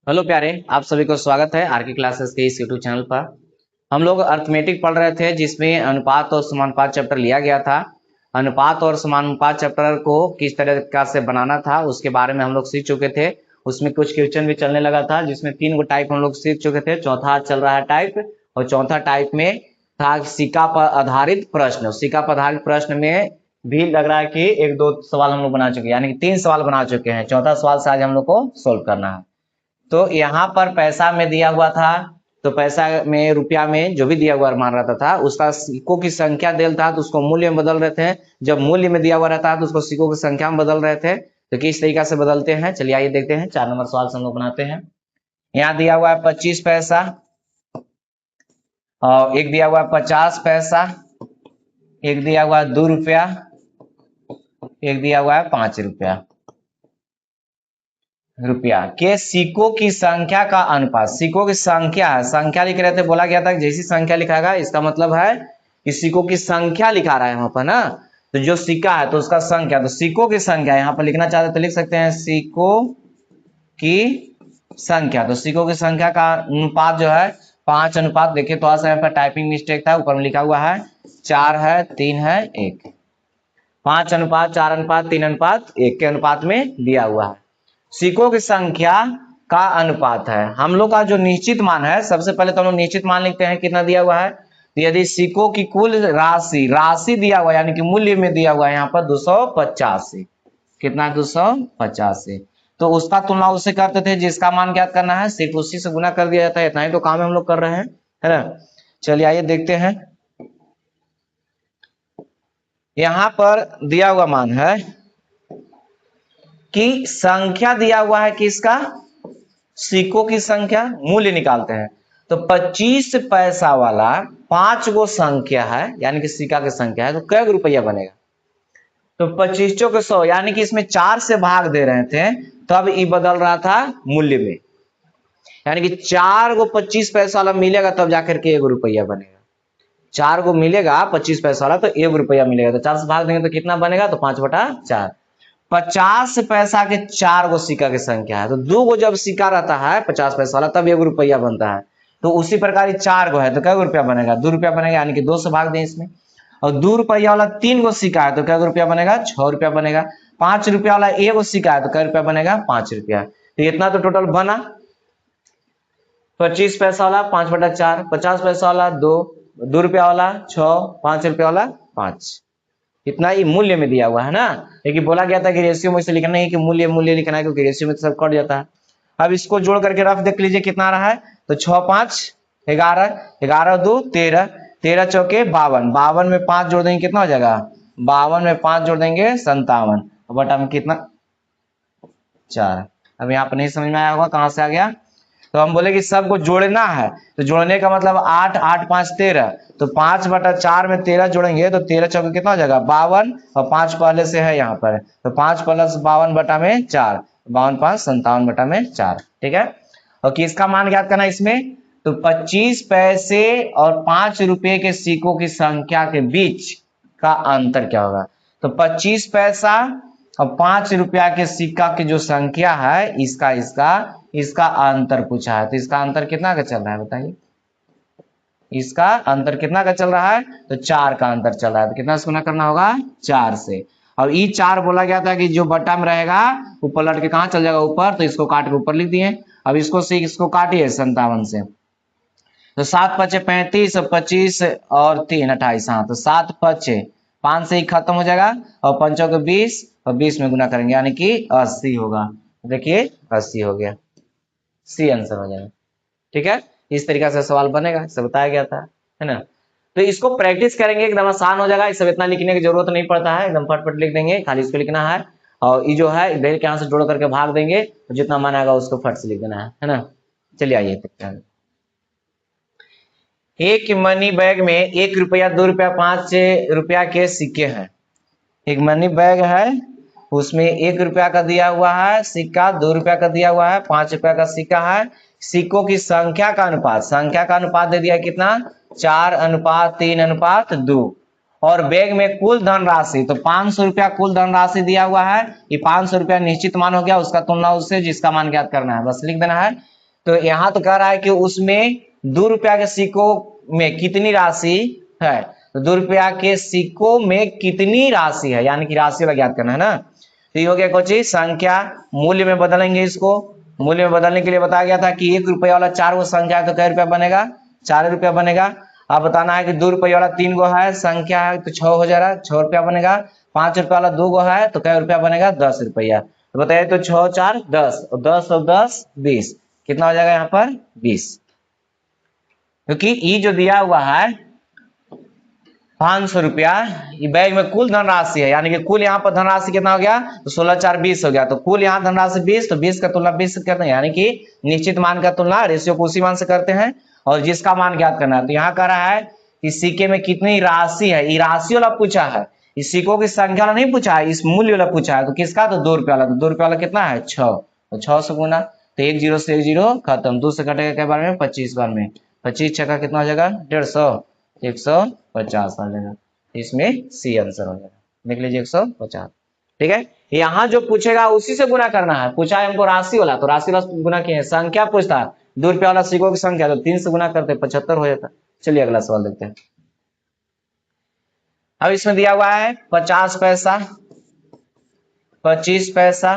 Hello प्यारे, आप सभी को स्वागत है आर के क्लासेस के इस यूट्यूब चैनल पर। हम लोग अर्थमेटिक पढ़ रहे थे जिसमें अनुपात और समानुपात चैप्टर लिया गया था। अनुपात और समानुपात चैप्टर को किस तरीके से बनाना था उसके बारे में हम लोग सीख चुके थे। उसमें कुछ क्वेश्चन भी चलने लगा था जिसमें 3 गो टाइप हम लोग सीख चुके थे। चौथा चल रहा है टाइप, और चौथा टाइप में था सिक्का पर आधारित प्रश्न। सिक्का पर आधारित प्रश्न में भी लग रहा है कि 1-2 सवाल हम लोग बना चुके हैं, यानी कि 3 सवाल बना चुके हैं। चौथा सवाल से आज हम लोग को सोल्व करना है। तो यहाँ पर पैसा में दिया हुआ था, तो पैसा में रुपया में जो भी दिया हुआ मान रहता था उसका सिक्कों की संख्या देल था तो उसको मूल्य में बदल रहे थे। जब मूल्य में दिया हुआ रहता है तो उसको सिक्कों की संख्या में बदल रहे थे। तो किस तरीका से बदलते हैं, चलिए आइए देखते हैं। 4 नंबर सवाल से हम लोग बनाते हैं। यहाँ दिया हुआ है 25 पैसा, और एक दिया हुआ है 50 पैसा, एक दिया हुआ है 2 रुपया, एक दिया हुआ है 5 रुपया। रुपया के सिक्कों की संख्या का अनुपात। सिक्कों की संख्या है, संख्या लिख रहे थे, बोला गया था कि जैसी संख्या लिखाएगा इसका मतलब है कि सिक्कों की संख्या लिखा रहा है यहाँ पर ना। तो जो सिक्का है तो उसका संख्या, तो सिक्कों की संख्या यहाँ पर लिखना चाहते तो लिख सकते हैं सिक्कों की संख्या। तो सिक्कों की संख्या का अनुपात जो है 5 अनुपात, देखिए थोड़ा सा यहाँ पर टाइपिंग मिस्टेक था, ऊपर में लिखा हुआ है 4 है, 3 है, 1। 5 अनुपात 4 अनुपात 3 अनुपात 1 के अनुपात में दिया हुआ है। सिक्कों की संख्या का अनुपात है हम लोग का जो निश्चित मान है। सबसे पहले तो हम लोग निश्चित मान लिखते हैं, कितना दिया हुआ है। तो यदि सिक्कों की कुल राशि राशि दिया हुआ यानी कि मूल्य में दिया हुआ है यहाँ पर 285। कितना, 285। तो उसका तुलना उससे करते थे जिसका मान ज्ञात करना है, सिर्फ उसी से गुना कर दिया जाता है। इतना ही तो काम हम लोग कर रहे हैं, है ना। चलिए आइए देखते हैं। यहां पर दिया हुआ मान है कि संख्या दिया हुआ है किसका, सिक्कों की संख्या, मूल्य निकालते हैं। तो 25 पैसा वाला 5 गो संख्या है यानी कि सिक्का की संख्या है, तो कै गो रुपया बनेगा। तो 25 चौक 100, यानी कि इसमें 4 से भाग दे रहे थे तब ये बदल रहा था मूल्य में। यानी कि 4 गो 25 पैसा वाला मिलेगा तब जाकर के 1 रुपया बनेगा। 4 गो मिलेगा 25 पैसा वाला तो 1 रुपया मिलेगा। तो 4 से भाग देंगे तो कितना बनेगा, तो 5/4। 50 पैसा के 4 गो सिक्का की संख्या है, तो 2 गो जब सिक्का रहता है 50 पैसा वाला तब 1 रुपया बनता है। तो उसी प्रकार 4 गो है तो कै रुपया बनेगा, 2 रुपया बनेगा, यानी कि 2 से भाग दें इसमें। और 2 रुपया वाला 3 गो सिक्का है तो कै रुपया बनेगा, 6 रुपया बनेगा। 5 रुपया वाला 1 गो सिक्का है तो कै रुपया बनेगा, 5 रुपया। तो इतना तो टोटल बना। 25 पैसा वाला 5/4, 50 पैसा वाला 2, 2 रुपया वाला 6, 5 रुपया वाला 5। इतना ही मूल्य में दिया हुआ है ना। लेकिन बोला गया था कि रेशियो में से लिखना है कि मूल्य मूल्य लिखना है, क्योंकि रेशियो में तो सब कट जाता है। अब इसको जोड़ करके रफ देख लीजिए कितना आ रहा है। तो 6 5 11, 11 2 13, 13 चौके 52, 52 में 5 जोड़ देंगे कितना हो जाएगा, 52 में 5 जोड़ देंगे 57, बटा में कितना 4। अब यहाँ पर नहीं समझ में आया होगा कहां से आ गया। तो हम बोले कि सबको जोड़ना है, तो जोड़ने का मतलब 8 8 5 13, तो 5/4 में 13 जोड़ेंगे तो 13 चौके कितना हो जाएगा 52, और 5 पहले से है यहाँ पर, तो 5 + 52 बटा में 4, 52 5 57 बटा में 4। ठीक है। और किसका मान ज्ञात करना है इसमें, तो 25 पैसे और 5 रुपए के सिक्कों की संख्या के बीच का अंतर क्या होगा। तो 25 पैसा और 5 रुपया के सिक्का की जो संख्या है इसका इसका इसका अंतर पूछा है। तो इसका अंतर कितना का चल रहा है बताइए, इसका अंतर कितना का चल रहा है, तो 4 का अंतर चल रहा है। तो कितना से गुना करना होगा, 4 से। और ई 4 बोला गया था कि जो बटा में रहेगा वो पलट के कहाँ चल जाएगा, ऊपर, तो इसको काट के ऊपर लिख दिए। अब इसको से इसको काटिए 57 से, तो 7 5 35, 25 और 3 28, हाँ, तो 7 5 5 से ही खत्म हो जाएगा, और 5 को 20, और 20 में गुना करेंगे यानी कि 80 होगा। देखिए 80 हो गया, सी आंसर हो जाएगा। ठीक है, इस तरीके से सवाल बनेगा, इसे बताया गया था, है ना। तो इसको प्रैक्टिस करेंगे एकदम आसान हो जाएगा। इस सब इतना लिखने की जरूरत नहीं पड़ता है, एकदम फटफट लिख देंगे, खाली इसको लिखना है। और ये जो है डेल के यहाँ से जोड़ करके भाग देंगे, तो जितना मान आएगा उसको फट से लिख देना है ना। चलिए आइए देखते हैं। एक मनी बैग में 1 रुपया 2 रुपया 5 रुपया के सिक्के हैं। एक मनी बैग है, उसमें 1 रुपया का दिया हुआ है सिक्का, 2 रुपया का दिया हुआ है, 5 रुपया का सिक्का है। सिक्कों की संख्या का अनुपात, संख्या का अनुपात दे दिया कितना, 4:3:2। और बैग में कुल धनराशि, तो 500 रुपया कुल धनराशि दिया हुआ है। ये 500 रुपया निश्चित मान हो गया, उसका तुलना उससे जिसका मान ज्ञात करना है, बस लिख देना है। तो यहाँ तो कह रहा है कि उसमें 2 रुपया के सिक्कों में कितनी राशि है, तो 2 रुपया के सिक्कों में कितनी राशि है, यानी कि राशि वाला ज्ञात करना है ना। तो ये हो गया कोची संख्या, मूल्य में बदलेंगे इसको। मूल्य में बदलने के लिए बताया गया था कि 1 रुपया वाला 4 गो संख्या है तो कै रुपया बनेगा, 4 रुपया बनेगा। अब बताना है कि 2 रुपये वाला 3 गो है संख्या है तो 6 हो जाएगा, 6 रुपया बनेगा। 5 रुपया वाला 2 गो है तो कै रुपया बनेगा, 10 रुपया। तो बताइए, तो 6 4 10 और 10 और 10 20, कितना हो जाएगा यहाँ पर 20। क्योंकि ये जो दिया हुआ है 500 रुपया, ये बैग में कुल धनराशि है, यानी कि कुल यहाँ पर धनराशि कितना हो गया, तो 16 4 20 हो गया। तो कुल यहाँ धनराशि 20, तो 20 का तुलना 20 से करते हैं, यानी कि निश्चित मान का तुलना रेशियो को उसी मान से करते हैं और जिसका मान ज्ञात करना है। तो यहाँ कह रहा है कि सिक्के में कितनी राशि है, ये राशि वाला पूछा है, इस सिक्कों की संख्या वाला नहीं पूछा है, इस मूल्य वाला पूछा है। तो किसका, तो 2 रुपया वाला। तो 2 रुपया वाला कितना है 6, तो 6 से गुना, तो 1 0 से 1 0 खत्म, 2 से कटेगा क्या बार में 25 बार में, 25 छक्का कितना हो जाएगा 150, 150 आ जाएगा। इसमें सी आंसर हो जाएगा, देख लीजिए 150। ठीक है, यहाँ जो पूछेगा उसी से गुना करना है, पूछा है हमको राशि वाला, तो राशि वाला गुना किए, संख्या पूछता है 2 रुपया वाला सिक्कों की संख्या, तो 3 से गुना करते 75 हो जाता। चलिए अगला सवाल देखते हैं। अब इसमें दिया हुआ है 50 पैसा, 25 पैसा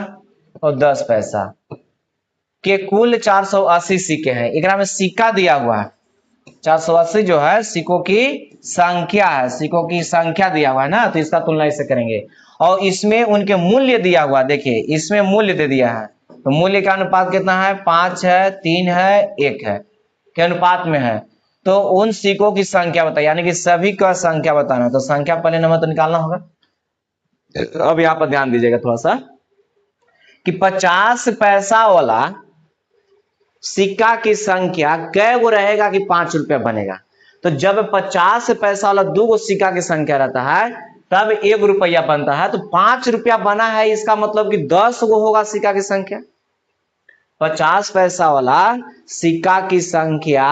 और 10 पैसा के कुल 480 सिक्के हैं। एकरा में सिक्का दिया हुआ है 480 जो है सिक्कों की संख्या है, सिक्कों की संख्या दिया हुआ है ना, तो इसका तुलना इससे करेंगे। और इसमें उनके मूल्य दिया हुआ, देखिए इसमें मूल्य दे दिया है, तो मूल्य का अनुपात कितना है 5 है, 3 है, 1 है के अनुपात में है। तो उन सिक्कों की संख्या बताइए, यानी कि सभी का संख्या बताना, तो संख्या पहले नंबर तो निकालना होगा। अब यहाँ पर ध्यान दीजिएगा थोड़ा सा कि 50 पैसा वाला सिक्का की संख्या कै गो रहेगा कि 5 रुपया बनेगा। तो जब 50 पैसा वाला 2 गो सिक्का की संख्या रहता है तब 1 रुपया बनता है, तो 5 रुपया बना है, इसका मतलब कि 10 गो होगा सिक्का की संख्या। 50 पैसा वाला सिक्का की संख्या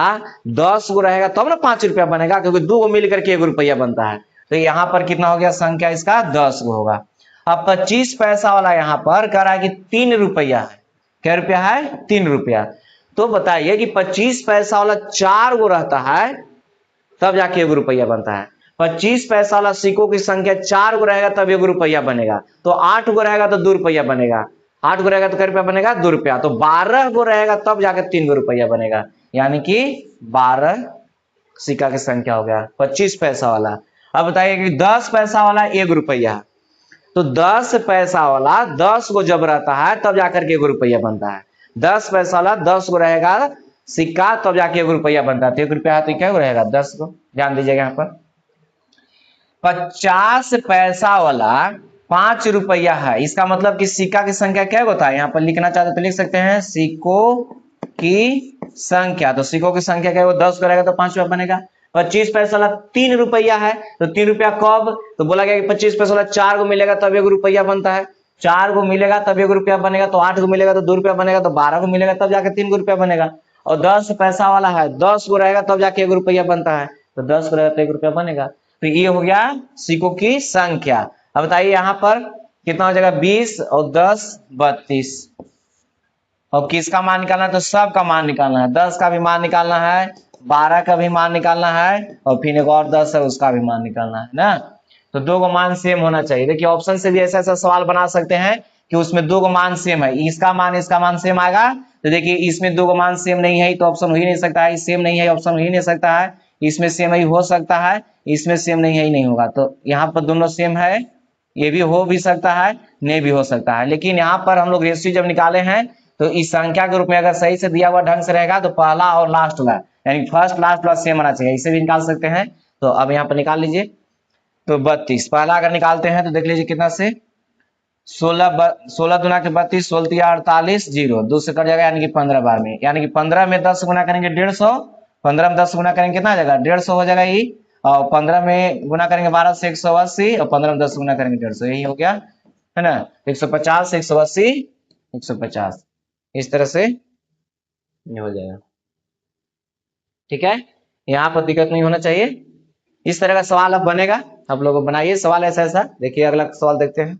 10 गो रहेगा तब ना 5 रुपया बनेगा, क्योंकि 2 गो मिलकर के 1 रुपया बनता है। तो यहाँ पर कितना हो गया संख्या इसका 10 गो होगा। अब 25 पैसा वाला यहाँ पर कह रहा है कि 3 रुपया है, क्या रुपया है 3 रुपया। तो बताइए कि 25 पैसा वाला 4 गो रहता है तब जाके 1 रुपया बनता है। 25 पैसा वाला सिक्कों की संख्या 4 गो रहेगा तब 1 रुपया बनेगा, तो 8 गो रहेगा तो 2 रुपया बनेगा, 8 गो रहेगा तो क्या रुपया बनेगा 2 रुपया, तो 12 गो रहेगा तब जाकर 3 गो रुपया बनेगा, यानी कि 12 सिक्का की संख्या हो गया 25 पैसा वाला। अब बताइए कि 10 पैसा वाला 1 रुपया, तो 10 पैसा वाला 10 गो जब रहता है तब जाकर के 1 रुपया बनता है। 10 पैसा वाला 10 गो रहेगा सिक्का तब जाके 1 रुपया बनता है, तो 1 रुपया है तो क्या रहेगा 10 गो। ध्यान दीजिएगा यहाँ पर 50 पैसा वाला 5 रुपया है, इसका मतलब कि सिक्का की संख्या क्या होता है, यहाँ पर लिखना चाहते तो लिख सकते हैं सिक्कों की संख्या, तो सिक्कों की संख्या क्या है, वो 10 को रहेगा तो 5 रुपया बनेगा। 25 पैसा वाला 3 रुपया है, तो 3 रुपया कब, तो बोला गया कि 25 पैसा वाला 4 गो मिलेगा तब 1 रुपया बनता है, 4 गो मिलेगा तब 1 रुपया बनेगा, तो 8 गो मिलेगा तो 2 रुपया बनेगा, तो 12 गो मिलेगा तब जाके 3 रुपया बनेगा। और 10 पैसा वाला है 10 गो रहेगा तब जाके 1 रुपया बनता है, तो 10 गो रहेगा तो 1 रुपया बनेगा। तो ये हो गया सिक्कों की संख्या। अब बताइए यहाँ पर कितना हो जाएगा 20 और 10 32, और किसका मान निकालना है, तो सब का मान निकालना है, 10 का भी मान निकालना है, 12 का भी मान निकालना है, और फिर एक और 10 है उसका भी मान निकालना है ना। तो 2 गो मान सेम होना चाहिए। देखिए ऑप्शन से भी ऐसा ऐसा सवाल बना सकते हैं कि उसमें 2 गो मान सेम है, इसका मान सेम आएगा, तो देखिए इसमें 2 गो मान सेम नहीं है तो ऑप्शन हो ही नहीं सकता है, सेम नहीं है ऑप्शन हो ही नहीं सकता है, इसमें सेम ही हो सकता है, इसमें सेम नहीं है ही नहीं होगा। तो यहाँ पर दोनों सेम है, ये भी हो भी सकता है नहीं भी हो सकता है, लेकिन यहाँ पर हम लोग रेशियो जब निकाले हैं तो इस संख्या के रूप में अगर सही से दिया हुआ ढंग से रहेगा तो पहला और लास्ट वाला यानी फर्स्ट लास्ट प्लस सेम आना चाहिए, इसे भी निकाल सकते हैं। तो अब यहाँ पर निकाल लीजिए, तो 32 पहला अगर निकालते हैं तो देख लीजिए कितना से 16 दुना के 32, 16 48 0, 2 से कट जाएगा यानी कि 15 बार में, यानी कि 15 में 10 गुना करेंगे 150, 15 में 10 गुना करेंगे कितना आ जाएगा 150 हो जाएगा ये, और 15 में गुना करेंगे 12 से 180, और 15 में 10 गुना करेंगे 150, यही हो गया है ना। 150 180 150 इस तरह से हो जाएगा। ठीक है, यहाँ पर दिक्कत नहीं होना चाहिए, इस तरह का सवाल अब बनेगा आप लोग बनाइए सवाल ऐसा ऐसा। देखिए अगला सवाल देखते हैं।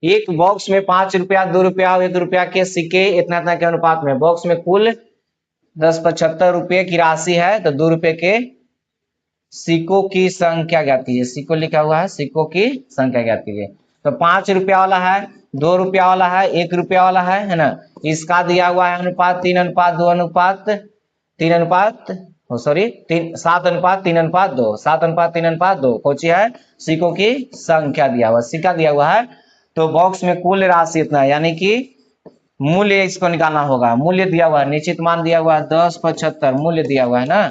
एक बॉक्स में 5 रुपया, 2 रुपया और 1 रुपया के सिक्के इतना इतना के अनुपात में, बॉक्स में कुल 1075 रुपये की राशि है, तो 2 रुपये के सिक्कों की संख्या ज्ञात कीजिए। सिक्को लिखा हुआ है, सिक्कों की संख्या ज्ञात कीजिए। तो 5 रुपया वाला है, 2 रुपया वाला है, 1 रुपया वाला है ना। इसका दिया हुआ है अनुपात 3 अनुपात 2 अनुपात 3 अनुपात, सॉरी 7 अनुपात 3 अनुपात 2, 7 अनुपात 3 अनुपात 2 कौची है, सिक्कों की संख्या दिया हुआ, सिक्का दिया हुआ है। तो बॉक्स में कुल राशि इतना है, यानी कि मूल्य इसको निकालना होगा। मूल्य दिया हुआ है, निश्चित मान दिया हुआ है 1075, मूल्य दिया हुआ है ना,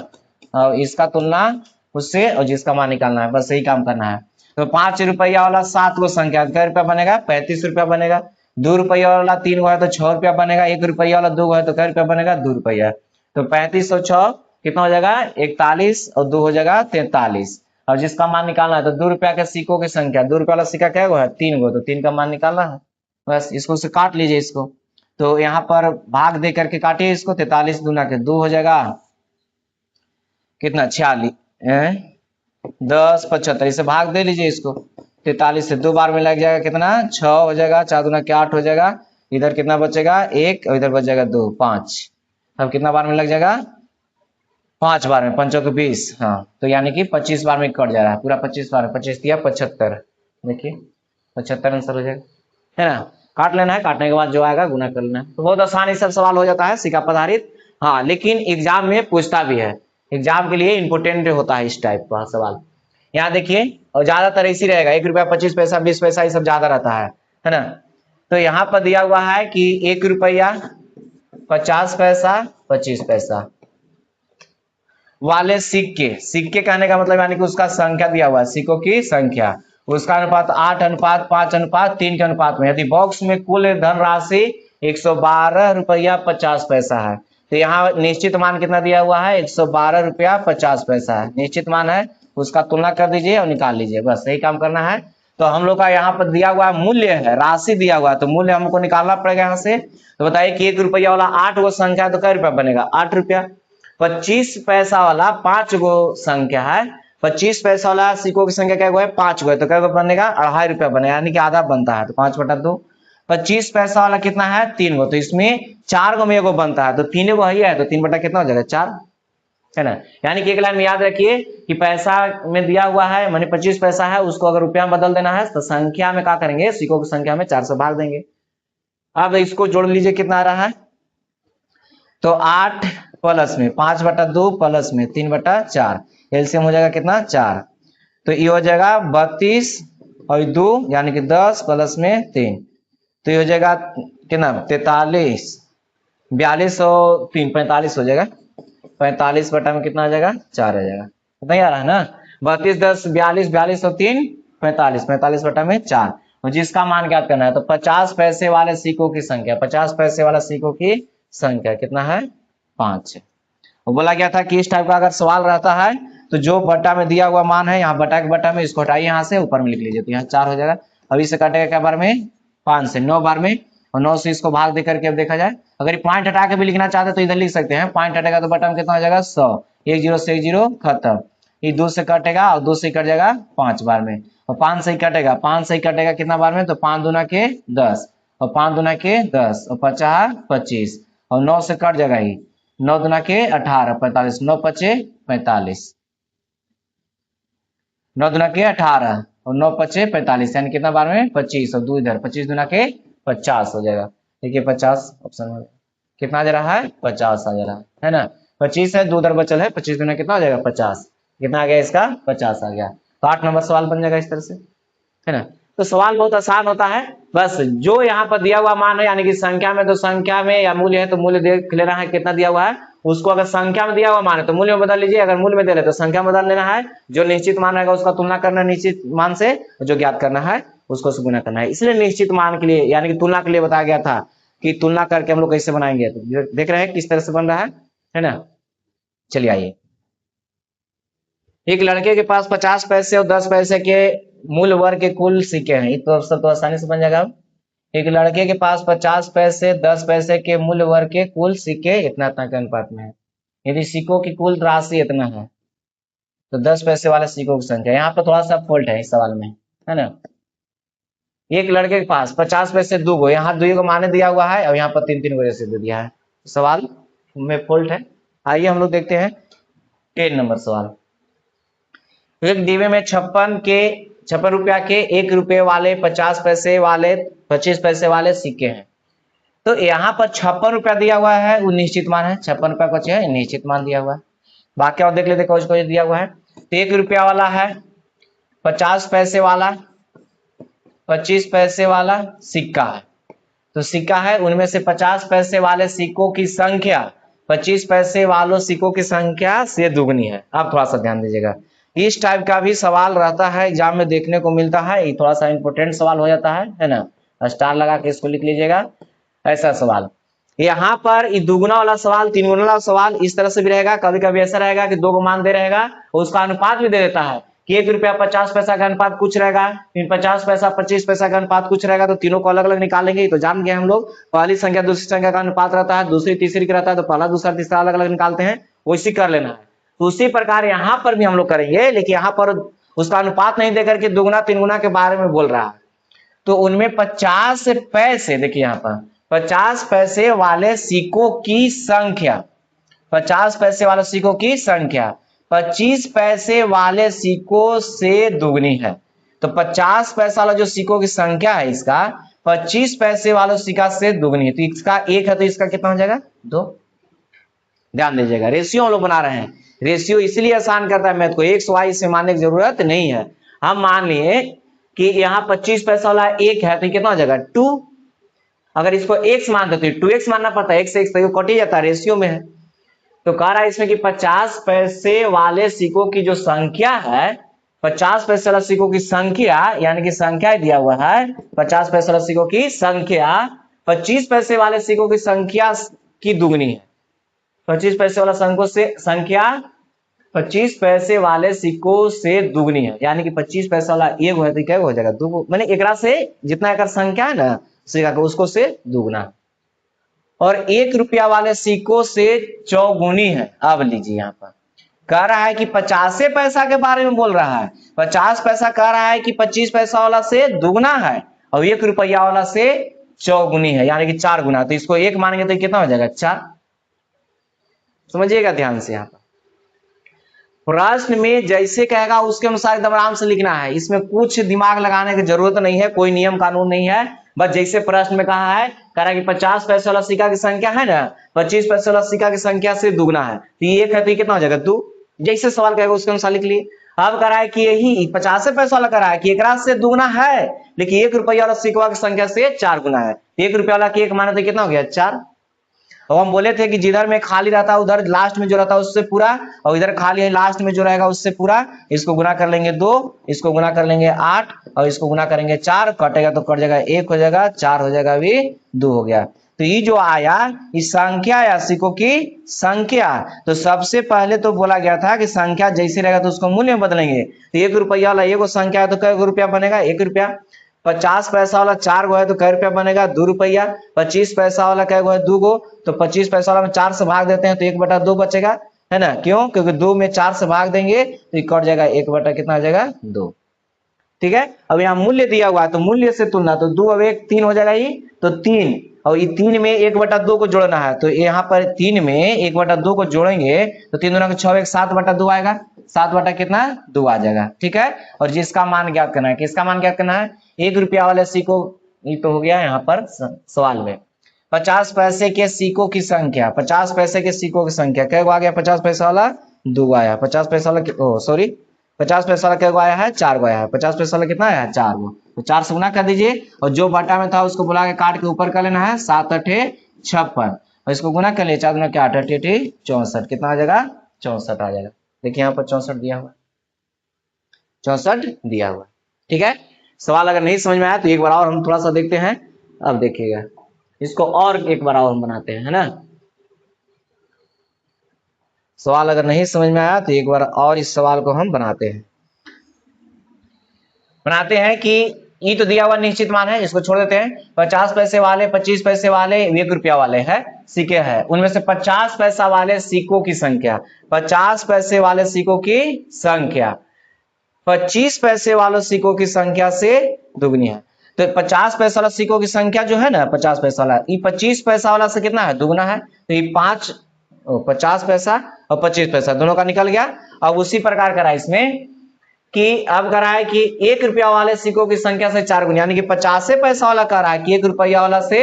और इसका तुलना उससे और जिसका मान निकालना है, बस यही काम करना है। तो 5 रुपया वाला 7 को संख्या क्या रुपया बनेगा, 35 रुपया बनेगा। 2 रुपया वाला 3 गो है तो 6 रुपया बनेगा। 1 रुपया वाला 2 गो है तो क्या रुपया बनेगा, 2 रुपया। तो 35 और 6 कितना हो जाएगा, 41 और 2 हो जाएगा 43। और जिसका मान निकालना है तो 2 रुपया के सिक्कों की संख्या, 2 रुपया वाला सिक्का क्या है, 3 गो, तो 3 का मान निकालना है। बस इसको से काट लीजिए इसको। तो यहाँ पर भाग दे करके काटिए इसको, 43 दूना के 2 हो जाएगा कितना, 46, 1075, इसे भाग दे लीजिए इसको। 43 से 2 बार में लग जाएगा कितना, 6 हो जाएगा, 4 दूना के 8 हो जाएगा। इधर कितना बचेगा, 1, और इधर बच जाएगा 2, 5। अब कितना बार में लग जाएगा, 5 बार में, 5 के 20, हाँ, तो यानी कि 25 बार में कट जा रहा है पूरा। 25 बार में 25 दिया 75, देखिए 75 आंसर हो जाएगा, है ना। काट लेना है, काटने के बाद जो आएगा गुना कर लेना है। तो बहुत आसानी से सवाल हो जाता है सिक्का पर आधारित। हाँ, लेकिन एग्जाम में पूछता भी है, एग्जाम के लिए इंपोर्टेंट होता है इस टाइप का सवाल। यहाँ देखिए, और ज्यादातर इसी रहेगा, 1 रुपया 25 पैसा 20 पैसा ये सब ज्यादा रहता है ना। तो यहाँ पर दिया हुआ है कि 1 रुपया 50 पैसा 25 पैसा वाले सिक्के, सिक्के कहने का मतलब यानी कि उसका संख्या दिया हुआ है, सिक्कों की संख्या, उसका अनुपात 8 अनुपात 5 अनुपात 3 के अनुपात में, यदि बॉक्स में कुल धनराशि 112 रुपया 50 पैसा है, तो यहाँ निश्चित मान कितना दिया हुआ है, 112 रुपया 50 पैसा है, निश्चित मान है, उसका तुलना कर दीजिए और निकाल लीजिए, बस यही काम करना है। तो हम लोग का यहाँ पर दिया हुआ मूल्य है, राशि दिया हुआ है, तो मूल्य हमको निकालना पड़ेगा यहाँ से। तो बताइए कि 1 रुपया वाला 8 गो संख्या है तो क्या रुपया बनेगा, 8 रुपया। 25 पैसा वाला 5 गो संख्या है, 25 पैसा वाला सिक्कों की संख्या क्या है, 5 गो है, तो क्या बनेगा, 2.5 रुपया बनेगा, यानी कि आधा बनता है, तो 5/2। 25 पैसा वाला कितना है, 3 गो, तो इसमें 4 गो में एगो बनता है, तो 3 गो है तो 3 बटा कितना हो जाएगा, 4, है ना। यानी कि एक लाइन में याद रखिए कि पैसा में दिया हुआ है, माने 25 पैसा है, उसको अगर रुपया में बदल देना है तो संख्या में क्या करेंगे, सिक्कों की संख्या में 4 से भाग देंगे। अब इसको जोड़ लीजिए, कितना आ रहा है, तो 8 प्लस में 5/2 प्लस में 3/4, एलसीएम हो जाएगा कितना, 4। तो ये हो जाएगा 32 और 2 यानी कि 10 प्लस में 3, तो ये हो जाएगा कितना, 43, 42 और 3 45 हो जाएगा, 45 बटा में कितना आ जाएगा, 4 आ जाएगा, नहीं आ रहा है ना। 32 10 42, 42 और 3 45, 45 बटा में 4, और जिसका मान ज्ञात करना है तो 50 पैसे वाले सिक्कों की संख्या, 50 पैसे वाला सिक्कों की संख्या कितना है, 5 है। वो बोला गया था कि इस टाइप का अगर सवाल रहता है तो जो बटा में दिया हुआ मान है, यहाँ बटा के बटा में इसको हटाइए, यहाँ से ऊपर में लिख लीजिए, तो यहाँ 4 हो जाएगा। अभी से काटेगा क्या बार में, 5 से 9 बार में, और 9 से इसको भाग दे करके अब देखा जाए, अगर पॉइंट हटा के भी लिखना चाहते तो इधर लिख सकते हैं, पॉइंट हटेगा तो बटा में कितना हो जाएगा, 100, 1 0 से 1 0 खत्म, ये 2 से कटेगा और 2 से कट जाएगा 5 बार में, और 5 से ही कटेगा, 5 से ही कटेगा कितना बार में, तो 5 दूना के 10 और 5 दूना के 10 और 50 25, और 9 से कट जाएगा ही, 9 दूना के 18 45, 9 पचे 45, 9 दूना के 18 और 9 पचे 45, यानी कितना बार में, 25, और 2 इधर, 25 दूना के 50 हो जाएगा। देखिए 50 ऑप्शन में कितना आ जा रहा है, 50 आ जा रहा है ना। 25 है, 2 उधर बचल है, 25 दूना कितना हो जाएगा, 50, कितना आ गया इसका, 50 आ गया। तो 8 नंबर सवाल बन जाएगा इस तरह से, है ना। तो सवाल बहुत आसान होता है, बस जो यहाँ पर दिया हुआ मान है, यानी कि संख्या में तो संख्या में, या मूल्य है तो मूल्य देख लेना है कितना दिया हुआ है, उसको अगर संख्या में दिया हुआ मान है तो मूल्य में बदल लीजिए, अगर मूल्य में दे रहे तो संख्या में बदल लेना है, जो निश्चित मान रहेगा उसका तुलना करना निश्चित मान से, जो ज्ञात करना है उसको से गुना करना है। इसलिए निश्चित मान के लिए यानी कि तुलना के लिए बताया गया था कि तुलना करके हम लोग कैसे बनाएंगे, तो देख रहे हैं किस तरह से बन रहा है ना। चलिए आइए, एक लड़के के पास 50 पैसे और 10 पैसे के मूल वर्ग के कुल सिक्के हैं, तो अवसर तो आसानी से बन जाएगा। एक लड़के के पास 50 पैसे 10 पैसे के मूल्य वर्ग के कुल सिक्के इतना इतना के अनुपात में है, यदि सिक्कों की कुल राशि इतना है, तो 10 पैसे वाले सिक्कों की संख्या, यहाँ पर थोड़ा सा फॉल्ट है इस सवाल में, है ना। एक लड़के के पास 50 पैसे दो गो, यहाँ दो को माने दिया हुआ है और यहाँ पर 3 3 को जैसे दे दिया है, सवाल में फॉल्ट है। आइए हम लोग देखते हैं 10 नंबर सवाल। एक डिब्बे में 56 रुपया के 1 रुपये वाले, 50 पैसे वाले, 25 पैसे वाले सिक्के हैं। तो यहाँ पर 56 रुपया दिया हुआ है, वो निश्चित मान है, 56 रुपया कुछ है निश्चित मान दिया हुआ है। बाकी और देख लेते कुछ कुछ दिया हुआ है। तो 1 रुपया वाला है, 50 पैसे वाला, 25 पैसे वाला सिक्का है। तो सिक्का है, उनमें से 50 पैसे वाले सिक्कों की संख्या 25 पैसे वालों सिक्कों की संख्या से दुगनी है। आप थोड़ा सा ध्यान दीजिएगा, इस टाइप का भी सवाल रहता है एग्जाम में देखने को मिलता है, ये थोड़ा सा इंपोर्टेंट सवाल हो जाता है ना। स्टार लगा के इसको लिख लीजिएगा, ऐसा सवाल। यहाँ पर ये दुगुना वाला सवाल, तीन गुना वाला सवाल इस तरह से भी रहेगा। कभी कभी ऐसा रहेगा कि 2 को मान दे रहेगा, उसका अनुपात भी दे देता है कि 1 रुपया 50 पैसा का अनुपात कुछ रहेगा, फिर 50 पैसा 25 पैसा का अनुपात कुछ रहेगा। तो तीनों को अलग अलग निकालेंगे, तो जान गए हम लोग, पहली संख्या दूसरी संख्या का अनुपात रहता है, दूसरी तीसरी का रहता है, तो पहला दूसरा तीसरा अलग अलग निकालते हैं, वैसे कर लेना है। तो उसी प्रकार यहाँ पर भी हम लोग करेंगे, लेकिन यहाँ पर उसका अनुपात नहीं देकर के दुगुना तीन गुना के बारे में बोल रहा है। तो उनमें 50 पैसे, देखिए यहाँ पर 50 पैसे वाले सिक्कों की संख्या, 50 पैसे वाले सिक्कों की संख्या 25 पैसे वाले सिक्कों से दुगनी है। तो 50 पैसा वाला जो सिक्कों की संख्या है इसका 25 पैसे वाले सिक्का से दुगनी है। तो इसका 1 है, तो इसका कितना हो जाएगा 2। ध्यान दीजिएगा, रेशियो हम लोग बना रहे हैं। रेशियो इसलिए आसान करता है मैथ को, एक्स वाई से मानने की जरूरत नहीं है। हम मान लिए कि यहाँ 25 पैसा वाला 1 है, तो कितना हो जाएगा 2। अगर इसको x मान देते तो 2x मानना पड़ता है, x से x तो कट ही जाता है, रेशियो में है। तो कह रहा है इसमें कि 50 पैसे वाले सिक्कों की जो संख्या है, 50 पैसे वाले सिक्कों की संख्या, यानी कि संख्या दिया हुआ है 50 पैसे वाले सिक्कों की संख्या 25 पैसे वाले सिक्कों की संख्या की दुगनी है। 25 पैसे वाला संख्या 25 पैसे वाले सिक्कों से दुगनी है, यानी कि 25 पैसा वाला एक है तो क्या हो जाएगा 2, मैंने एकरा से जितना एक संख्या है ना सिक्का का उसको से दुगना। और 1 रुपया वाले सिक्कों से चौगुनी है। अब लीजिए यहाँ पर कह रहा है कि 50 पैसा के बारे में बोल रहा है, 50 पैसा कह रहा है कि 25 पैसा वाला से दुगना है और 1 रुपया वाला से चौगुनी है, यानी कि 4 गुना। तो इसको 1 मानेंगे तो कितना हो जाएगा 4। समझिएगा ध्यान से, यहाँ पर प्रश्न में जैसे कहेगा उसके अनुसार एकदम आराम से लिखना है, इसमें कुछ दिमाग लगाने की जरूरत नहीं है, कोई नियम कानून नहीं है। बस जैसे प्रश्न में कहा है, कह रहा है कि 50 पैसे वाला सिक्का की संख्या है ना, 25 पैसे वाला सिक्का की संख्या से दुगना है, तो ये 1 है तो ये कितना हो जाएगा 2। जैसे सवाल कहेगा उसके अनुसार लिख लिए। अब कह रहा है कि यही 50 पैसे वाला कह रहा है कि एक से दुगना है, लेकिन 1 रुपया वाला सिक्का की संख्या से 4 गुना है। 1 रुपया वाला की 1 माने तो कितना हो गया 4। और हम बोले थे कि जिधर में खाली रहता है उधर लास्ट में जो रहता है उससे पूरा, और इधर खाली है लास्ट में जो रहेगा उससे पूरा। इसको गुना कर लेंगे 2, इसको गुना कर लेंगे 8 और इसको गुना करेंगे 4, कटेगा तो कट जाएगा 1 हो जाएगा, 4 हो जाएगा भी 2 हो गया। तो ये जो आया इस संख्या या सिक्कों की संख्या, तो सबसे पहले तो बोला गया था कि संख्या जैसे रहेगा तो उसको मूल्य में बदलेंगे। तो 1 रुपया वाला एगो संख्या है तो कै रुपया बनेगा 1 रुपया। 50 पैसा वाला 4 गो है तो कै रुपया बनेगा 2 रुपया। 25 पैसा वाला कै गो है 2 गो, तो 25 पैसा वाला में 4 से भाग देते हैं तो 1/2 बचेगा, है ना। क्यों? क्योंकि 2 में 4 से भाग देंगे तो ये कट जाएगा, 1 कितना आ जाएगा 2। ठीक है, अब यहाँ मूल्य दिया हुआ है तो मूल्य से तुलना, तो 2 अब 1 3 हो जाएगा, ये तो 3, और ये 3 में 1/2 को जोड़ना है, तो यहाँ पर 3 में 1/2 को जोड़ेंगे तो 3 दूना 6 7/2 आएगा, 7 कितना 2 आ जाएगा। ठीक है, और जिसका मान ज्ञात करना है, किसका मान ज्ञात करना है 1 रुपया वाले सिक्कों, ये तो हो गया यहाँ पर सवाल में। 50 पैसे के सिक्कों की संख्या, 50 पैसे के सिक्कों की संख्या क्या आ गया, 50 पैसा वाला 2 आया, 50 पैसा वाला 50 पैसा वाला क्या आया है 4 आया है, 50 पैसा वाला कितना आया है 4 गो, तो 4 से गुना कर दीजिए और जो बटा में था उसको बुला के काट के ऊपर कर लेना है, 7 8 56 और इसको गुना कर लिए 4 दूना क्या 8 8 64, कितना आ जाएगा 64 आ जाएगा। देखिए यहाँ पर 64 दिया हुआ, 64 दिया हुआ। ठीक है, सवाल अगर नहीं समझ में आया तो एक बार और हम थोड़ा सा देखते हैं। अब देखिएगा इसको और एक बार और हम बनाते हैं, है ना। सवाल अगर नहीं समझ में आया तो एक बार और इस सवाल को हम बनाते हैं कि ये तो दिया हुआ निश्चित मान है, इसको छोड़ देते हैं। 50 पैसे वाले, 25 पैसे वाले, 1 रुपया वाले है सिक्के है, उनमें से 50 पैसा वाले सिक्कों की संख्या, 50 पैसे वाले सिक्कों की संख्या 25 पैसे वाले सिक्कों की संख्या से दुगनी है। तो 50 पैसा वाला सिक्कों की संख्या जो है ना, 50 पैसा वाला, ये 25 पैसा वाला से कितना है, दुगना है। तो ये 50 पैसा और 25 पैसा दोनों का निकल गया। अब उसी प्रकार करा इसमें कि अब कह रहा है कि 1 रुपया वाले सिक्कों की संख्या से 4 गुना, यानी कि 50 पैसा वाला कह रहा है कि 1 रुपया वाला से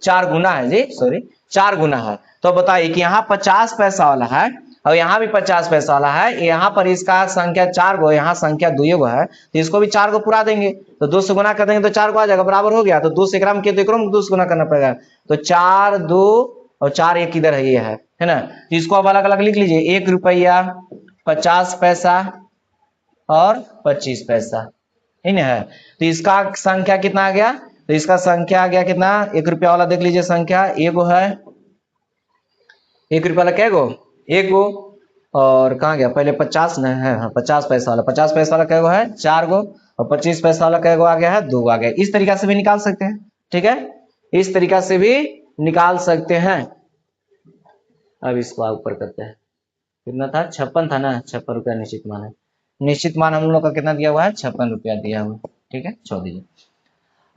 4 गुना है जी, सॉरी 4 गुना है। तो बताइए कि यहाँ 50 पैसा वाला है और यहाँ भी 50 पैसा वाला है, यहाँ पर इसका संख्या 4 गो, यहाँ संख्या 2 गो है, तो इसको भी 4 को पूरा देंगे, तो 2 से गुना कर देंगे तो 4 को आ जाएगा, बराबर हो गया। तो 2 से ग्राम के तो एकरों में 2 से गुना करना पड़ेगा, तो 4 2 और 4 1 किधर है, ये है ना। तो इसको अब अलग अलग लिख लीजिए, 1 रुपया 50 पैसा और 25 पैसा, है ना है। तो इसका संख्या कितना आ गया, तो इसका संख्या आ गया कितना, 1 रुपया वाला देख लीजिए संख्या, एगो है, 1 रुपया वाला क्या गो, एक गो, और कहाँ गया पहले 50 न है, हाँ 50 पैसा वाला, 50 पैसा वाला क्या गो है, 4 गो, और 25 पैसा वाला क्या गो आ गया है, 2 गो आ गया। इस तरीका से भी निकाल सकते हैं, ठीक है, इस तरीका से भी निकाल सकते हैं। अब इसको ऊपर करते हैं, कितना था, 56 था ना, 56 रुपया निश्चित मान है, निश्चित मान हम लोग का कितना दिया हुआ है, 56 रुपया दिया हुआ, ठीक है, छोड़ दीजिए।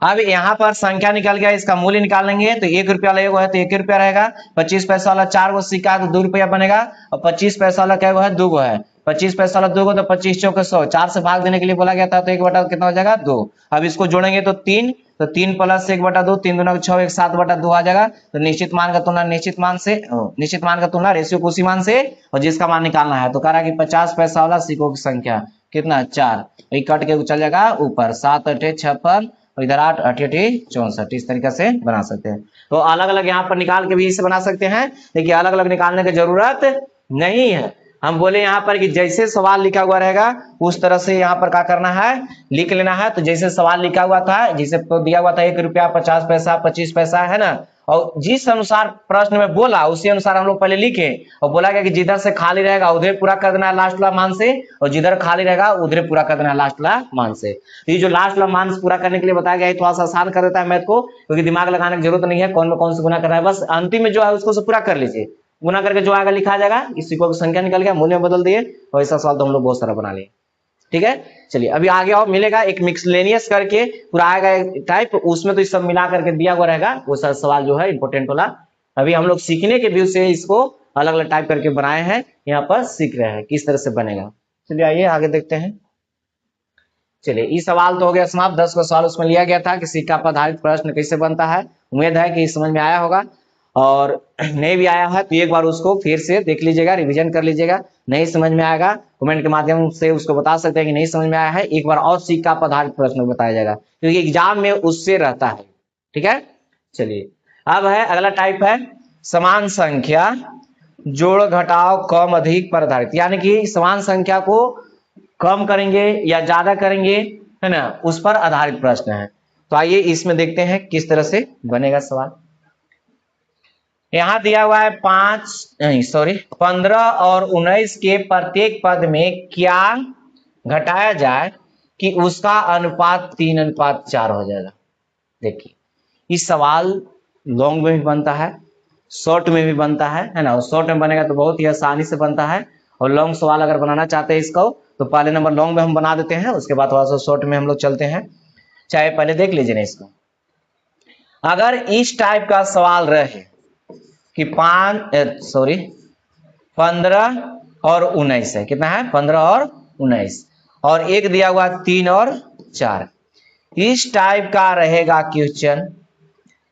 अब यहाँ पर संख्या निकल गया, इसका मूल्य निकालेंगे, तो 1 रुपया वाला है तो 1 रुपया रहेगा, 25 पैसा वाला 4 गो सिक्का तो 2 रुपया बनेगा, और 25 पैसा वाला क्या है, 2 गो है, 25 पैसा वाला 2 गो, तो 25 चौके 100, 4 से भाग देने के लिए बोला गया था, तो 1 बटा कितना हो जाएगा, 2। अब इसको जोड़ेंगे तो 3, तो 3 प्लस 1 बटा 2, 3 दूना 6, 1 7 बटा 2 आ जाएगा। तो निश्चित मान का तुलना निश्चित मान से, निश्चित मान का तुलना रेशियो को उसी मान से, और जिसका मान निकालना है, तो कह रहा है कि 50 पैसा वाला सिक्कों की संख्या कितना, 4, कट के चल जाएगा ऊपर, 7 8 56, और इधर 8 8 8 64, इस तरीके से बना सकते हैं। तो अलग अलग यहाँ पर निकाल के भी इसे बना सकते हैं, देखिए अलग अलग निकालने की जरूरत नहीं है। हम बोले यहाँ पर कि जैसे सवाल लिखा हुआ रहेगा उस तरह से यहाँ पर क्या करना है, लिख लेना है। तो जैसे सवाल लिखा हुआ था, जैसे तो दिया हुआ था 1 रुपया 50 पैसा 25 पैसा, है ना, और जिस अनुसार प्रश्न में बोला उसी अनुसार हम लोग पहले लिखे, और बोला गया कि जिधर से खाली रहेगा उधर पूरा कर देना है लास्ट वाला मान से, और जिधर खाली रहेगा उधर पूरा कर देना है लास्ट वाला मान से। तो ये जो लास्ट वाला मान पूरा करने के लिए बताया गया है, थोड़ा सा आसान कर देता है मैथ को, क्योंकि दिमाग लगाने की जरूरत नहीं है कौन में कौन से गुना कर रहा है, बस अंतिम में जो है उसको पूरा कर लीजिए, गुना करके जो आएगा लिखा जाएगा, इस सिक्कों की संख्या निकल गया, मूल्य में बदल दिए, और ऐसा सवाल तो हम लोग बहुत सारा बना लिए, ठीक है। चलिए अभी आगे और मिलेगा एक मिक्सलेनियस करके पूरा आएगा एक टाइप, उसमें तो इस सब मिला करके दिया हुआ रहेगा, वो सारा सवाल जो है इंपोर्टेंट वाला। अभी हम लोग सीखने के व्यू से इसको अलग अलग टाइप करके बनाए हैं, यहाँ पर सीख रहे हैं किस तरह से बनेगा। चलिए आइए आगे देखते हैं। चलिए ये सवाल तो हो गया समाप्त, 10 का सवाल उसमें लिया गया था कि सिक्का पर आधारित प्रश्न कैसे बनता है। उम्मीद है कि समझ में आया होगा, और नहीं भी आया है तो एक बार उसको फिर से देख लीजिएगा, रिवीजन कर लीजिएगा। नहीं समझ में आएगा कमेंट के माध्यम से उसको बता सकते हैं कि नहीं समझ में आया है, एक बार और सिक्का पर आधारित प्रश्न बताया जाएगा, क्योंकि एग्जाम में उससे रहता है, ठीक है। चलिए अब है अगला टाइप है समान संख्या जोड़ घटाव कम अधिक पर आधारित, यानी कि समान संख्या को कम करेंगे या ज्यादा करेंगे, है ना, उस पर आधारित प्रश्न है। तो आइए इसमें देखते हैं किस तरह से बनेगा सवाल। यहां दिया हुआ है 15 और 19 के प्रत्येक पद में क्या घटाया जाए कि उसका अनुपात 3:4 हो जाएगा। देखिए इस सवाल लॉन्ग में भी बनता है, शॉर्ट में भी बनता है ना। शॉर्ट में बनेगा तो बहुत ही आसानी से बनता है, और लॉन्ग सवाल अगर बनाना चाहते हैं इसको तो पहले नंबर लॉन्ग में हम बना देते हैं, उसके बाद थोड़ा सा शॉर्ट में हम लोग चलते हैं। चाहे पहले देख लीजिए ना इसको, अगर इस टाइप का सवाल रहे कि 15 और 19 है, कितना है 15 और 19, और एक दिया हुआ 3 और 4, इस टाइप का रहेगा क्वेश्चन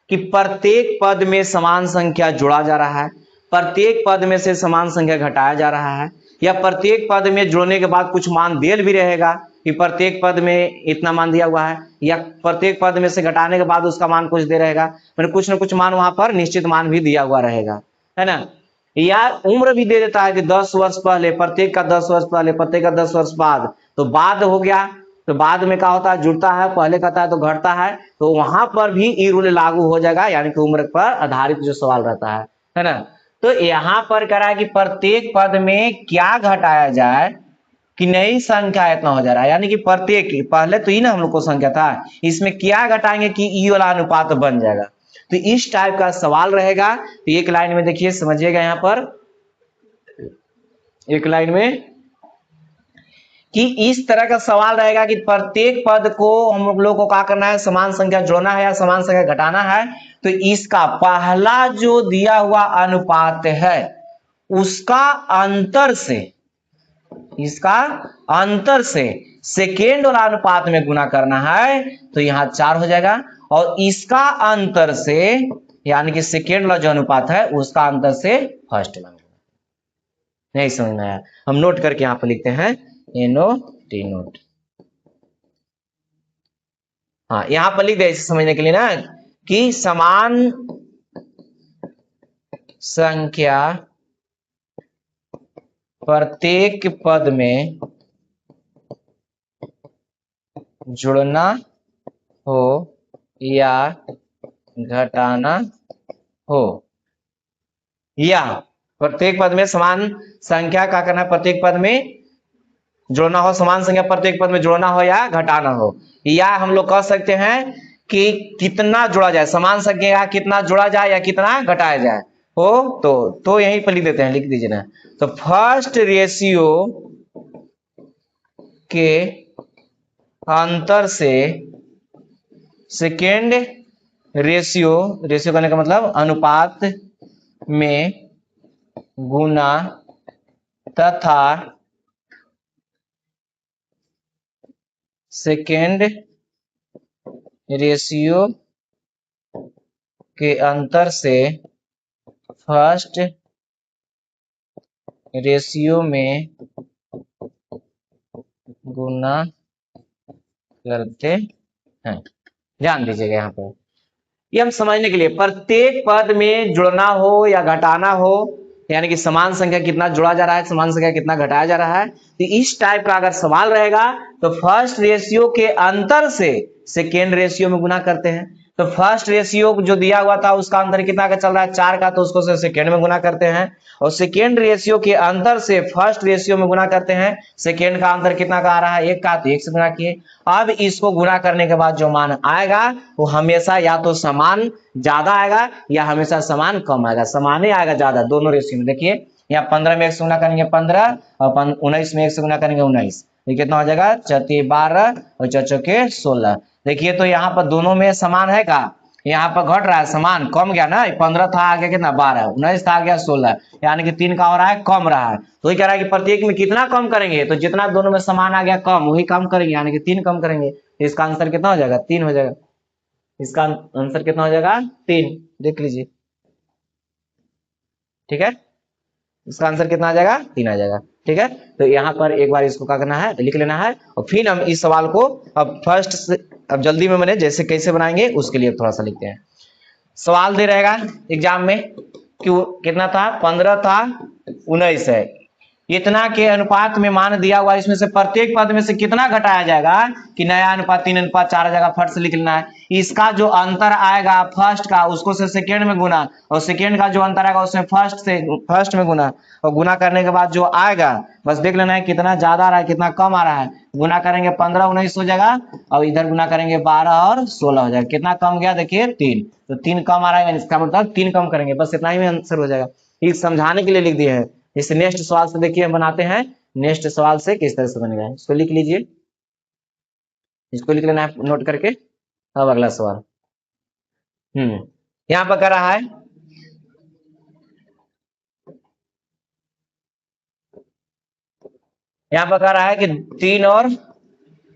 कि प्रत्येक पद में समान संख्या जोड़ा जा रहा है, प्रत्येक पद में से समान संख्या घटाया जा रहा है, या प्रत्येक पद में जोड़ने के बाद कुछ मान दिया भी रहेगा कि प्रत्येक पद में इतना मान दिया हुआ है, या प्रत्येक पद में से घटाने के बाद उसका मान कुछ दे रहेगा, मैंने कुछ ना कुछ मान वहां पर निश्चित मान भी दिया हुआ रहेगा, है ना। या उम्र भी दे देता है कि 10 वर्ष पहले, प्रत्येक का 10 वर्ष पहले, प्रत्येक का 10 वर्ष बाद, तो बाद हो गया, तो बाद में क्या होता है, जुड़ता है, पहले कहता है तो घटता है, तो वहां पर भी ये रूल लागू हो जाएगा, यानी कि उम्र पर आधारित जो सवाल रहता है ना। तो यहां पर कह रहा है कि प्रत्येक पद में क्या घटाया जाए कि नई संख्या इतना हो जा रहा है, यानी कि प्रत्येक, पहले तो ही ना हम लोग को संख्या था, इसमें क्या घटाएंगे कि ई वाला अनुपात बन जाएगा। तो इस टाइप का सवाल रहेगा। तो एक लाइन में देखिए, समझिएगा यहाँ पर एक लाइन में कि इस तरह का सवाल रहेगा कि प्रत्येक पद को हम लोग को क्या करना है, समान संख्या जोड़ना है या समान संख्या घटाना है। तो इसका पहला जो दिया हुआ अनुपात है उसका अंतर से, इसका अंतर से सेकेंड वाला अनुपात में गुना करना है, तो यहां 4 हो जाएगा। और इसका अंतर से, यानी कि सेकेंड वाला जो अनुपात है उसका अंतर से फर्स्ट वाला। नहीं समझ में आया, हम नोट करके यहां पर लिखते हैं NOT नोट। हाँ, यहां पर लिख दे इसे समझने के लिए ना, कि समान संख्या प्रत्येक पद में जुड़ना हो या घटाना हो, या प्रत्येक पद में समान संख्या का करना, प्रत्येक पद में जोड़ना हो, समान संख्या प्रत्येक पद में जोड़ना हो या घटाना हो। या हम लोग कह सकते हैं कि कितना जोड़ा जाए, समान संख्या कितना जोड़ा जाए या कितना घटाया जाए हो। तो यहीं पर लिख देते हैं, लिख दीजिए ना। तो फर्स्ट रेशियो के अंतर से सेकेंड रेशियो, रेशियो करने का मतलब अनुपात में गुना तथा सेकेंड रेशियो के अंतर से फर्स्ट रेशियो में गुना करते हैं। ध्यान दीजिएगा यहाँ पर, ये हम समझने के लिए, प्रत्येक पद में जुड़ना हो या घटाना हो, यानी कि समान संख्या कितना जोड़ा जा रहा है, समान संख्या कितना घटाया जा रहा है। तो इस टाइप का अगर सवाल रहेगा तो फर्स्ट रेशियो के अंतर से सेकेंड रेशियो में गुना करते हैं। तो फर्स्ट रेशियो जो दिया हुआ था उसका अंतर कितना का चल रहा है, 4 का, तो उसको से सेकेंड में गुना करते हैं। और सेकेंड रेशियो के अंतर से फर्स्ट रेशियो में गुना करते हैं। सेकेंड का अंतर कितना का आ रहा है, 1 का, तो 1 से गुना किए। अब इसको गुना करने के बाद जो मान आएगा वो हमेशा या तो समान ज्यादा आएगा या हमेशा समान कम आएगा। समान ही आएगा ज्यादा, दोनों रेशियो में। देखिए यहाँ 15 में 1 से गुना करेंगे 15, और 19 में 1 से गुना करेंगे 19, ये कितना हो जाएगा, 4 12 और 4 चौके 16। देखिए तो यहाँ पर दोनों में समान है का, यहाँ पर घट रहा है, समान कम गया ना, 15 था आ गया कितना 12, 19 था आ गया 16, यानी कि 3 का हो रहा है कम रहा है। तो ये कह रहा है कि प्रत्येक में कितना कम करेंगे, तो जितना दोनों में समान आ गया कम वही कम करेंगे, यानी कि 3 कम करेंगे। इसका आंसर कितना हो जाएगा, 3 हो जाएगा। इसका आंसर कितना हो जाएगा, 3। देख लीजिए, ठीक है, इसका आंसर कितना आ जाएगा, 3 आ जाएगा। ठीक है, तो यहाँ पर एक बार इसको क्या करना है, लिख लेना है। और फिर हम इस सवाल को अब फर्स्ट से, अब जल्दी में मैंने जैसे कैसे बनाएंगे उसके लिए थोड़ा सा लिखते हैं। सवाल दे रहेगा एग्जाम में कि कितना था, 15 था, 19 है, इतना के अनुपात में मान दिया हुआ, इसमें से प्रत्येक पद में से कितना घटाया जाएगा कि नया अनुपात 3 अनुपात 4 आ जाएगा। फर्स्ट से लिख लेना है। इसका जो अंतर आएगा फर्स्ट का, उसको से सेकेंड में गुना, और सेकेंड का जो अंतर आएगा उसमें फर्स्ट में गुना, और गुना करने के बाद जो आएगा बस देख लेना है कितना ज्यादा आ रहा है कितना कम आ रहा है। गुना करेंगे 15 19 हो जाएगा, और इधर गुना करेंगे 12 और 16 हो जाएगा। कितना कम गया, देखिए 3, तो 3 कम आ रहा है, इसका मतलब 3 कम करेंगे, बस इतना ही में आंसर हो जाएगा। ये समझाने के लिए लिख दिए हैं। इस नेक्स्ट सवाल से देखिए हम बनाते हैं, नेक्स्ट सवाल से किस तरह से बनेगा, इसको लिख लीजिए, इसको लिख लेना है नोट करके। अब अगला सवाल, यहाँ पर कर रहा है, यहाँ पर कह रहा है कि 3 और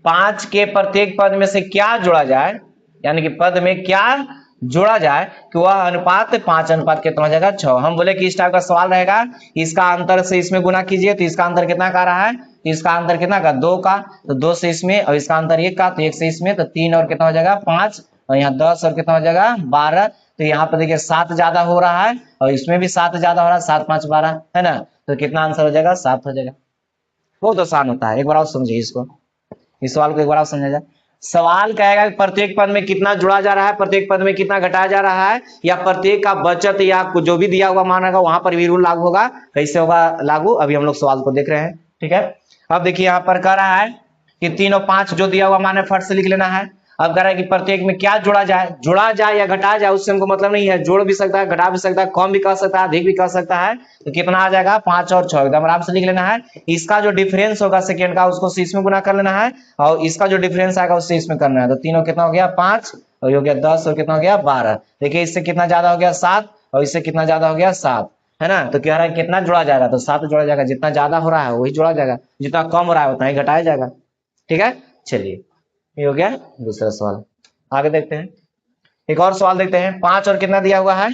5 के प्रत्येक पद में से क्या जोड़ा जाए, यानी कि पद में क्या जोड़ा जाए कि वह अनुपात 5 अनुपात कितना हो जाएगा, 6। हम बोले कि इस टाइप का सवाल रहेगा, इसका अंतर से इसमें गुना कीजिए, तो इसका अंतर कितना का रहा है, इसका अंतर कितना का, 2 का, तो 2 से इसमें, और इसका अंतर 1 का, तो 1 से इसमें, तो 3 और कितना हो जाएगा 5, और यहाँ 10 और कितना हो जाएगा 12। तो यहाँ पर देखिए 7 ज्यादा हो रहा है, और इसमें भी 7 ज्यादा हो रहा है, 7 5 12 है ना, तो कितना आंसर हो जाएगा, 7 हो जाएगा। बहुत आसान होता है, एक बार और समझिए इसको, इस सवाल को एक बार और समझा जाए। सवाल कहेगा कि प्रत्येक पद में कितना जुड़ा जा रहा है, प्रत्येक पद में कितना घटाया जा रहा है, या प्रत्येक का बचत या जो भी दिया हुआ मान रहेगा वहां पर भी रूल लागू होगा। कैसे होगा लागू, अभी हम लोग सवाल को देख रहे हैं। ठीक है, अब देखिए यहाँ पर कह रहा है कि 3 और 5 जो दिया हुआ मान है फट से लिख लेना है। अब कह रहा है कि प्रत्येक में क्या जोड़ा जाए या घटा जाए, उससे हमको मतलब नहीं है। जोड़ भी सकता है, घटा भी सकता है, कम भी कर सकता है, अधिक भी कर सकता है। तो कितना आ जाएगा 5 और 6, एकदम आराम से लिख लेना है। इसका जो डिफरेंस होगा सेकेंड का, उसको इसमें गुना कर लेना है, और इसका जो डिफरेंस आएगा उससे इसमें करना है। तो 3 और कितना हो गया 5, और ये हो गया 10, और कितना हो गया 12। देखिए इससे कितना ज्यादा हो गया 7, और इससे कितना ज्यादा हो गया 7, है ना। तो कह रहा है कितना जोड़ा जाएगा, तो 7 जोड़ा जाएगा। जितना ज्यादा हो रहा है वही जोड़ा जाएगा, जितना कम हो रहा है उतना ही घटाया जाएगा। ठीक है, चलिए ये हो गया दूसरा सवाल। आगे देखते हैं, एक और सवाल देखते हैं। 5 और कितना दिया हुआ है,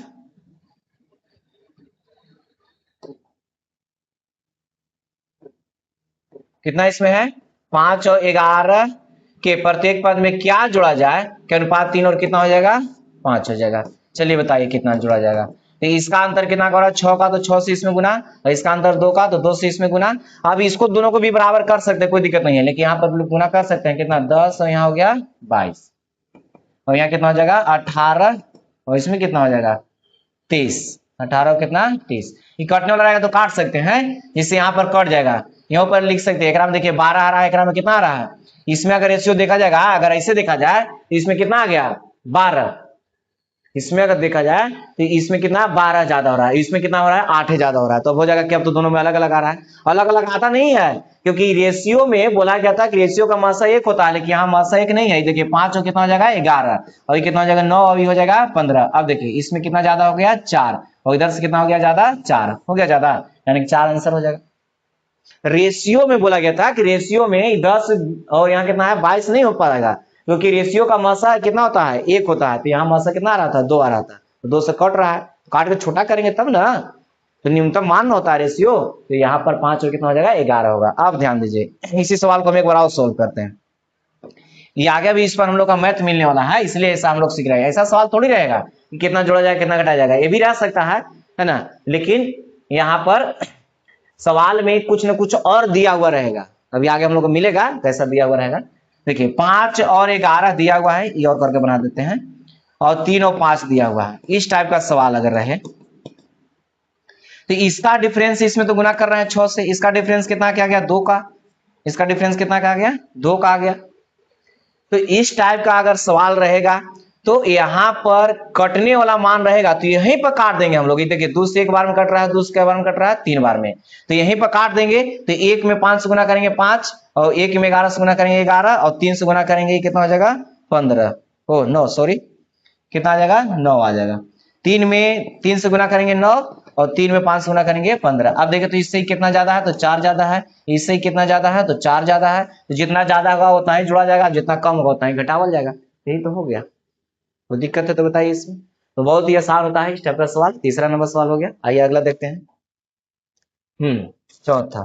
कितना इसमें है 5 और 11 के प्रत्येक पद में क्या जोड़ा जाए के अनुपात 3 और कितना हो जाएगा 5 हो जाएगा। चलिए बताइए कितना जोड़ा जाएगा। तो इसका अंतर कितना का हो रहा है 6 का, तो 6 से इसमें गुना, और इसका अंतर 2 का, तो 2 से इसमें गुना। अब इसको दोनों को भी बराबर कर सकते हैं, कोई दिक्कत नहीं है, लेकिन यहाँ पर गुना कर सकते हैं। कितना 10, और यहाँ हो गया 22, और यहाँ कितना हो जाएगा 18, और इसमें कितना हो जाएगा 30। 18 कितना 30। ये कटने वाला रहेगा तो काट सकते हैं, जिससे यहाँ पर कट जाएगा। यहाँ पर लिख सकते हैं, एक में देखिए 12 आ रहा है, एक में कितना आ रहा है। इसमें अगर रेशियो देखा जाएगा, अगर ऐसे देखा जाए तो इसमें कितना आ गया 12। इसमें अगर देखा जाए तो इसमें कितना 12 ज्यादा हो रहा है, इसमें कितना हो रहा है 8 ज्यादा हो रहा है। तो अब हो जाएगा कि अब तो दोनों में अलग अलग आ रहा है। अलग अलग आता नहीं है, क्योंकि रेशियो में बोला गया था कि रेशियो का मासा एक होता है, लेकिन यहाँ मासा एक नहीं है। देखिए 5 और कितना हो जाएगा 11, और ये कितना हो जाएगा 9, अभी हो जाएगा 15। अब देखिए इसमें कितना ज्यादा हो गया 4, और इधर से कितना हो गया ज्यादा 4 हो गया ज्यादा, यानी कि 4 आंसर हो जाएगा। रेशियो में बोला गया था कि रेशियो में 10 और यहाँ कितना है 22 नहीं हो पाएगा, क्योंकि रेशियो का मासा कितना होता है 1 होता है। तो यहाँ मासा कितना आ रहा था 2 आ रहा था, तो 2 से कट रहा है, काट के छोटा करेंगे तब ना, तो न्यूनतम मान होता है रेशियो। तो यहाँ पर 5 और कितना हो जाएगा 11 होगा। अब ध्यान दीजिए, इसी सवाल को हम एक बार और सोल्व करते हैं। ये आगे भी इस पर हम लोग का मैथ मिलने वाला है, इसलिए ऐसा हम लोग सीख रहे हैं। ऐसा सवाल थोड़ी रहेगा कि कितना जोड़ा जाएगा कितना घटाया जाएगा, ये भी रह सकता है ना, लेकिन यहाँ पर सवाल में कुछ न कुछ और दिया हुआ रहेगा। अभी आगे हम लोग को मिलेगा कैसा दिया हुआ रहेगा। देखिए 5 और 11 दिया हुआ है, ये और करके बना देते हैं, और 3 और 5 दिया हुआ है। इस टाइप का सवाल अगर रहे तो इसका डिफरेंस इसमें तो गुना कर रहे हैं 6 से, इसका डिफरेंस कितना क्या गया 2 का, इसका डिफरेंस कितना क्या गया 2 का आ गया। तो इस टाइप का अगर सवाल रहेगा तो यहाँ पर कटने वाला मान रहेगा, तो यहीं पर काट देंगे हम लोग। देखिए 2 से एक बार में कट रहा है, 2 से एक बार में कट रहा है 3 बार में, तो यहीं पर काट देंगे। तो 1 में 5 से गुना करेंगे 5, और 1 में 11 से गुना करेंगे 11, और 3 से गुना करेंगे कितना हो जाएगा 15, ओ 9 सॉरी, कितना आ जाएगा 9 आ जाएगा। 3 में 3 से गुना करेंगे 9, और 3 में 5 से गुना करेंगे 15। अब देखिए तो इससे ही कितना ज्यादा है तो 4 ज्यादा है, इससे ही कितना ज्यादा है तो 4 ज्यादा है। तो जितना ज्यादा होगा उतना ही जुड़ा जाएगा, जितना कम होगा उतना ही घटावल जाएगा। यही तो हो गया, तो दिक्कत है तो बताइए इसमें। तो बहुत ही आसान होता है इस टाइप का सवाल। तीसरा नंबर सवाल हो गया, आइए अगला देखते हैं। चौथा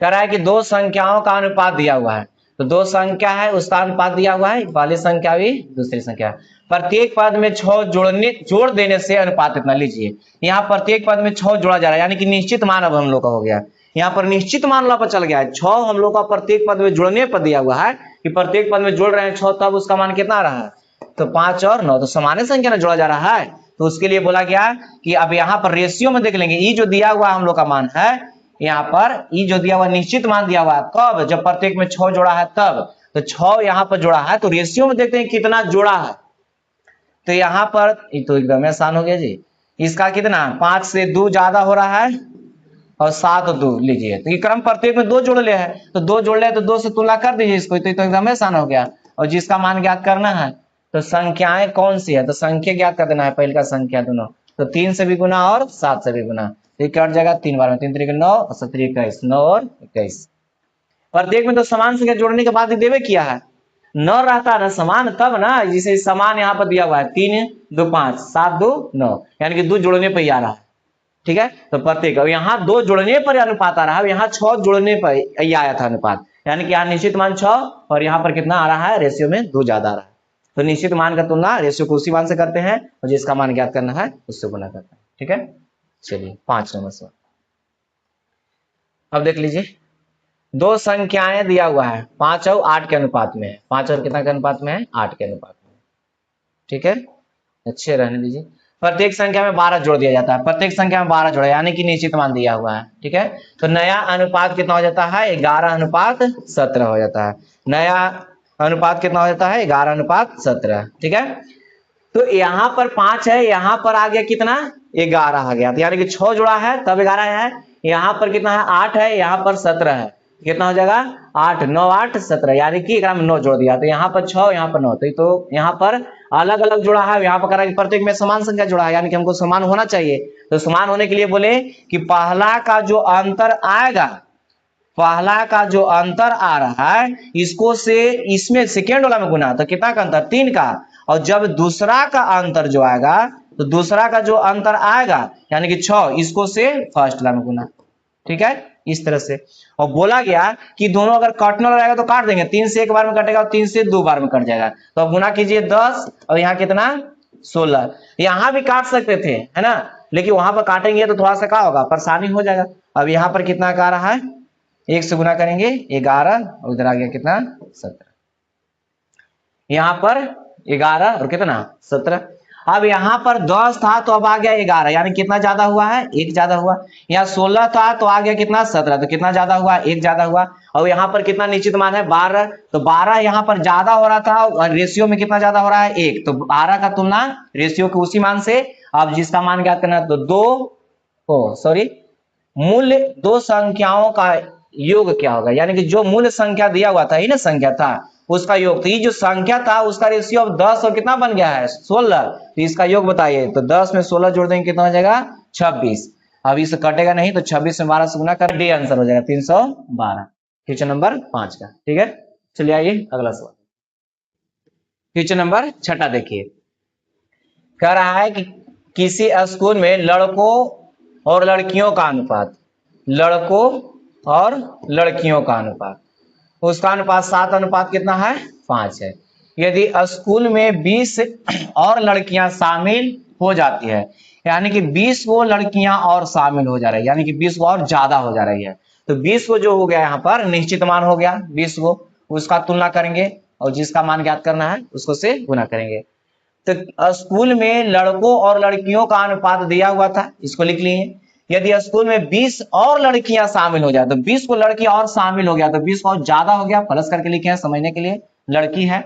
कह रहा है कि दो संख्याओं का अनुपात दिया हुआ है। तो दो संख्या है उसका अनुपात दिया हुआ है, पहली संख्या भी दूसरी संख्या। प्रत्येक पद में 6 जोड़ देने से अनुपात इतना। लीजिए यहाँ प्रत्येक पद में 6 जोड़ा जा रहा है, यानी कि निश्चित मान अब हम लोग का हो गया। यहाँ पर निश्चित मान पर चल गया है 6 हम लोग का प्रत्येक पद में जोड़ने पर दिया हुआ है कि प्रत्येक पद में जोड़ रहे हैं 6, तब उसका मान कितना आ रहा है तो 5 और 9, तो सामान्य संख्या में जोड़ा जा रहा है। तो उसके लिए बोला गया कि अब यहाँ पर रेशियो में देख लेंगे, ये जो दिया हुआ हम लोग का मान है, यहाँ पर ये जो दिया हुआ निश्चित मान दिया हुआ है, कब जब प्रत्येक में 6 जोड़ा है तब। तो 6 यहाँ पर जोड़ा है, तो रेशियो में देखते हैं कितना जोड़ा है। तो यहाँ पर ये तो एकदम आसान हो गया जी। इसका कितना 5 से 2 ज्यादा हो रहा है, और 7 और 2 लीजिए, तो ये क्रम प्रत्येक में 2 जोड़ ले है, तो 2 जोड़ ले तो 2 से तुलना कर दीजिए इसको, तो एकदम आसान हो गया। और जिसका मान ज्ञात करना है, तो संख्याएं कौन सी है, तो संख्या ज्ञात कर देना है, पहले का संख्या दोनों। तो 3 से भी गुना और 7 से भी गुना, तो कट जाएगा 3 बार में, 3 3 9 और 7 21, 9 और 21। प्रत्येक में तो समान संख्या जोड़ने के बाद ही देवे किया है, न रहता ना समान तब ना, जिसे समान यहाँ पर दिया हुआ है 3 2 5 7 2 9, यानी कि 2 जोड़ने पर ही आ रहा है। ठीक है, तो प्रत्येक यहाँ 2 जोड़ने पर अनुपात आ रहा है, यहाँ 6 जोड़ने पर ये आया था अनुपात, यानी कि यहाँ निश्चित मान 6 और यहाँ पर कितना आ रहा है रेशियो में 2 ज्यादा आ रहा है। तो निश्चित मान का तुलना रेशियो को उसी मान से करते हैं, और जिसका मान ज्ञात करना है उससे गुना करते हैं। ठीक है, चलिए 5 नंबर सवाल। अब देख लीजिए, दो संख्याएं दिया हुआ है 5 और 8 के अनुपात में है। 5 और कितना के अनुपात में है 8 के अनुपात में। ठीक है, अच्छे रहने दीजिए। प्रत्येक संख्या में 12 जोड़ दिया जाता है, प्रत्येक संख्या में 12 जोड़ा यानी कि निश्चित मान दिया हुआ है। ठीक है, तो नया अनुपात कितना हो जाता है? 11:17 हो जाता है। नया अनुपात कितना हो जाता है? 11:17। ठीक है, तो यहाँ पर 5 है, यहाँ पर आ गया कितना? 11 आ गया, तो यानी कि 6 जुड़ा है तब 11 है। यहाँ पर कितना है? 8 है, यहाँ पर 17 है, कितना हो जाएगा? 8 9 8 17, यानी कि 9 जोड़ दिया, तो यहाँ पर 6, यहाँ पर 9, तो यहाँ पर अलग अलग जुड़ा है, यहाँ पर कह रहा है प्रत्येक में समान संख्या जुड़ा है, यानी कि हमको समान होना चाहिए। तो समान होने के लिए बोले कि पहला का जो अंतर आएगा, पहला का जो अंतर आ रहा है इसको से इसमें सेकेंड वाला में गुना, तो कितना का अंतर? 3 का। और जब दूसरा का अंतर जो आएगा, तो दूसरा का जो अंतर आएगा यानी कि 6, इसको से फर्स्ट वाला में गुना। ठीक है, इस तरह से। और बोला गया कि दोनों अगर काटने वाला रहेगा तो काट देंगे, 3 से एक बार में कटेगा और 3 से 2 बार में कट जाएगा। तो अब गुना कीजिए 10 और यहाँ कितना? 16। यहाँ भी काट सकते थे, है ना, लेकिन वहां पर काटेंगे तो थोड़ा सा क्या होगा? परेशानी हो जाएगा। अब यहाँ पर कितना का रहा है? 1 से गुना करेंगे 11 और उधर आ गया कितना? 17। यहाँ पर 11 और कितना? 17। अब यहाँ पर 10 था तो अब आ गया 11, यानी कितना ज्यादा हुआ है? 1 ज्यादा हुआ। यहाँ 16 था तो आ गया कितना? 17, तो कितना ज्यादा हुआ? 1 ज्यादा हुआ। और यहाँ पर कितना निश्चित मान है? 12, तो 12 यहाँ पर ज्यादा हो रहा था और रेशियो में कितना ज्यादा हो रहा है? 1, तो 12 का तुलना रेशियो के उसी मान से। अब जिसका मान ज्ञात करना है तो मूल्य दो संख्याओं का योग क्या होगा, यानी कि जो मूल्य संख्या दिया हुआ था, ही ना संख्या था, उसका योग। तो ये जो संख्या था उसका रेशियो अब 10 और कितना बन गया है? 16। तो इसका योग बताइए, तो 10 में 16 जोड़ देंगे कितना हो जाएगा? 26। अब इसे कटेगा नहीं, तो 26 में 12 से गुना कर डी आंसर हो जाएगा 312। क्वेश्चन नंबर 5 का। ठीक है, चलिए आइए अगला सवाल। क्वेश्चन नंबर 6 देखिए, कह रहा है कि किसी स्कूल में लड़कों और लड़कियों का अनुपात, लड़कों और लड़कियों का अनुपात, उसका अनुपात 7 अनुपात कितना है? 5 है। यदि स्कूल में 20 और लड़कियां शामिल हो जाती है, यानी कि 20 वो लड़कियां और शामिल हो जा रही है, यानी कि 20 वो और ज्यादा हो जा रही है, तो 20 को जो हो गया यहाँ पर निश्चित मान हो गया 20 को, उसका तुलना करेंगे और जिसका मान ज्ञात करना है उसको से गुना करेंगे। तो स्कूल में लड़कों और लड़कियों का अनुपात दिया हुआ था, इसको लिख लिए। यदि स्कूल में 20 और लड़कियां शामिल हो जाए, तो 20 को लड़की और शामिल हो गया, तो 20 और ज्यादा हो गया, प्लस करके लिखे हैं समझने के लिए, लड़की है।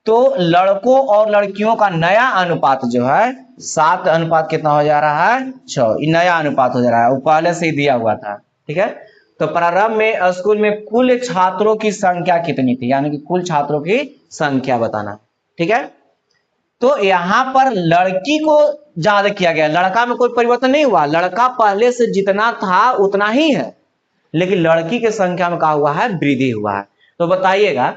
तो लड़कों और लड़कियों का नया अनुपात जो है 7 अनुपात कितना हो जा रहा है? 6। ये नया अनुपात हो जा रहा है, वो पहले से ही दिया हुआ था। ठीक है, तो प्रारंभ में स्कूल में कुल छात्रों की संख्या कितनी थी, यानी कि कुल छात्रों की संख्या बताना। ठीक है, तो यहां पर लड़की को ज्यादा किया गया, लड़का में कोई परिवर्तन नहीं हुआ, लड़का पहले से जितना था उतना ही है, लेकिन लड़की की संख्या में क्या हुआ है? वृद्धि हुआ है। तो बताइएगा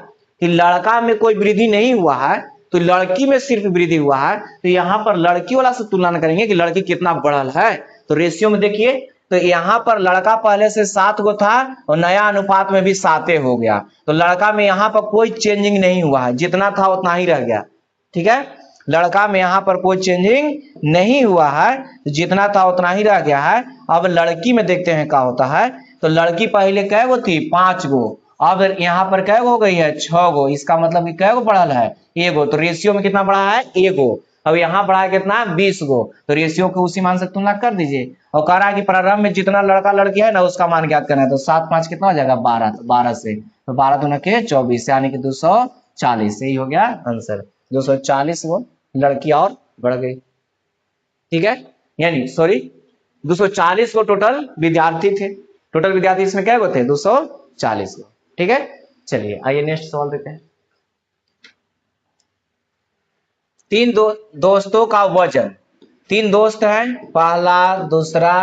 कि लड़का में कोई वृद्धि नहीं हुआ है तो लड़की में सिर्फ वृद्धि हुआ है, तो यहाँ पर लड़की वाला से तुलना करेंगे कि लड़की कितना बढ़ल है। तो रेशियो में देखिए, तो यहाँ पर लड़का पहले से 7 गो था और नया अनुपात में भी 7 हो गया, तो लड़का में यहाँ पर कोई चेंजिंग नहीं हुआ है, जितना था उतना ही रह गया। ठीक है, लड़का में यहाँ पर कोई चेंजिंग नहीं हुआ है, जितना था उतना ही रह गया है। अब लड़की में देखते हैं क्या होता है। तो लड़की पहले कै गो थी? 5 गो, अब यहाँ पर कै गो हो गई है? 6 गो। इसका मतलब कि कै गो बढ़ल है? 1 गो। तो रेशियो में कितना बढ़ा है? 1 गो। अब यहाँ बढ़ा है कितना? 20 गो। तो रेशियो को उसी मान से तुलना कर दीजिए और कह रहा है कि प्रारंभ में जितना लड़का लड़की है ना उसका मान ज्ञात करना है। तो 7 5 कितना हो जाएगा? 12। तो 12 से, तो 12 दूना के 24, यानी कि 240। यही हो गया आंसर, 240 गो लड़की और बढ़ गई। ठीक है, यानी सॉरी 240 को टोटल विद्यार्थी थे, टोटल विद्यार्थी इसमें क्या गो थे? 240 गो। ठीक है, चलिए आइए नेक्स्ट सवाल देते हैं। तीन दोस्तों का वजन, 3 दोस्त हैं, पहला दूसरा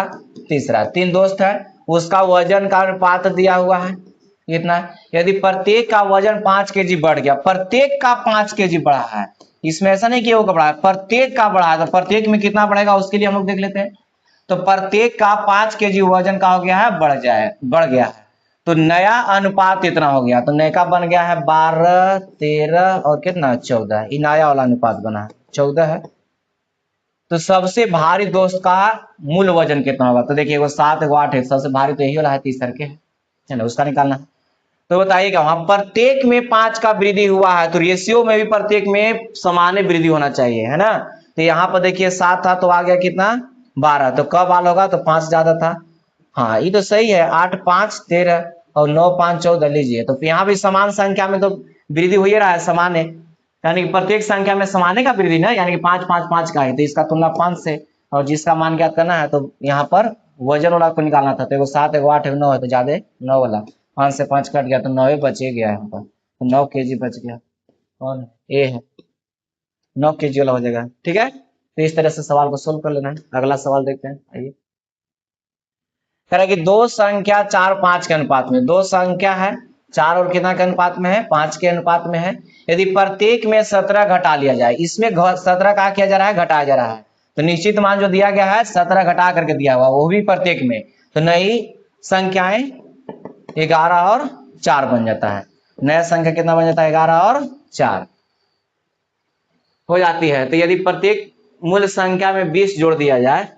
तीसरा, 3 दोस्त हैं, उसका वजन का अनुपात दिया हुआ है कितना? यदि प्रत्येक का वजन 5 केजी बढ़ गया, प्रत्येक का 5 केजी बढ़ा है, इसमें ऐसा नहीं कि वो बढ़ा है, प्रत्येक का बढ़ा है, तो प्रत्येक में कितना बढ़ेगा उसके लिए हम लोग देख लेते हैं। तो प्रत्येक का 5 केजी वजन का हो गया है? बढ़ गया है, तो नया अनुपात इतना हो गया, तो नया का बन गया है 12 13 और कितना? 14। ये नया वाला अनुपात बना है, 14 है। तो सबसे भारी दोस्त का मूल वजन कितना होगा? तो देखिए 7 8 है, सबसे भारी तो यही वाला है, तीसर के है ना, उसका निकालना है। तो बताइएगा वहां प्रत्येक में 5 का वृद्धि हुआ है, तो रेशियो में भी प्रत्येक में समान वृद्धि होना चाहिए, है ना। तो यहाँ पर देखिए 7 था तो आ गया कितना 12, तो कब आल होगा तो 5 ज्यादा था। हाँ ये तो सही है, 8 5 13 और 9 5 14, लीजिए तो यहाँ भी समान संख्या में तो वृद्धि हो ही रहा है, समान है, यानी कि प्रत्येक संख्या में समाने का वृद्धि ना, यानी कि 5 5 5 का है, तो इसका तुलना 5 से, और जिसका मान ज्ञात करना है तो यहाँ पर वजन वाला को निकालना था, तो एगो 7 एगो 8 एगो 9 है, तो ज्यादा 9 वाला, 5 से 5 कट गया तो 9 बच ही गया यहाँ पर, तो 9 kg बच गया। कौन ए है, 9 kg वाला हो जाएगा। ठीक है, तो इस तरह से सवाल को सोल्व कर लेना है। अगला सवाल देखते हैं, आइए। कह रहा है कि दो संख्या 4 5 के अनुपात में, दो संख्या है 4 और कितना के अनुपात में है, 5 के अनुपात में है। यदि प्रत्येक में 17 घटा लिया जाए, इसमें 17 का किया जा रहा है, घटाया जा रहा है, तो निश्चित मान जो दिया गया है 17 घटा करके दिया हुआ, वो भी प्रत्येक में, तो नई संख्याएं 11 और 4 बन जाता है। नया संख्या कितना बन जाता है, 11 और 4 हो जाती है। तो यदि प्रत्येक मूल संख्या में 20 जोड़ दिया जाए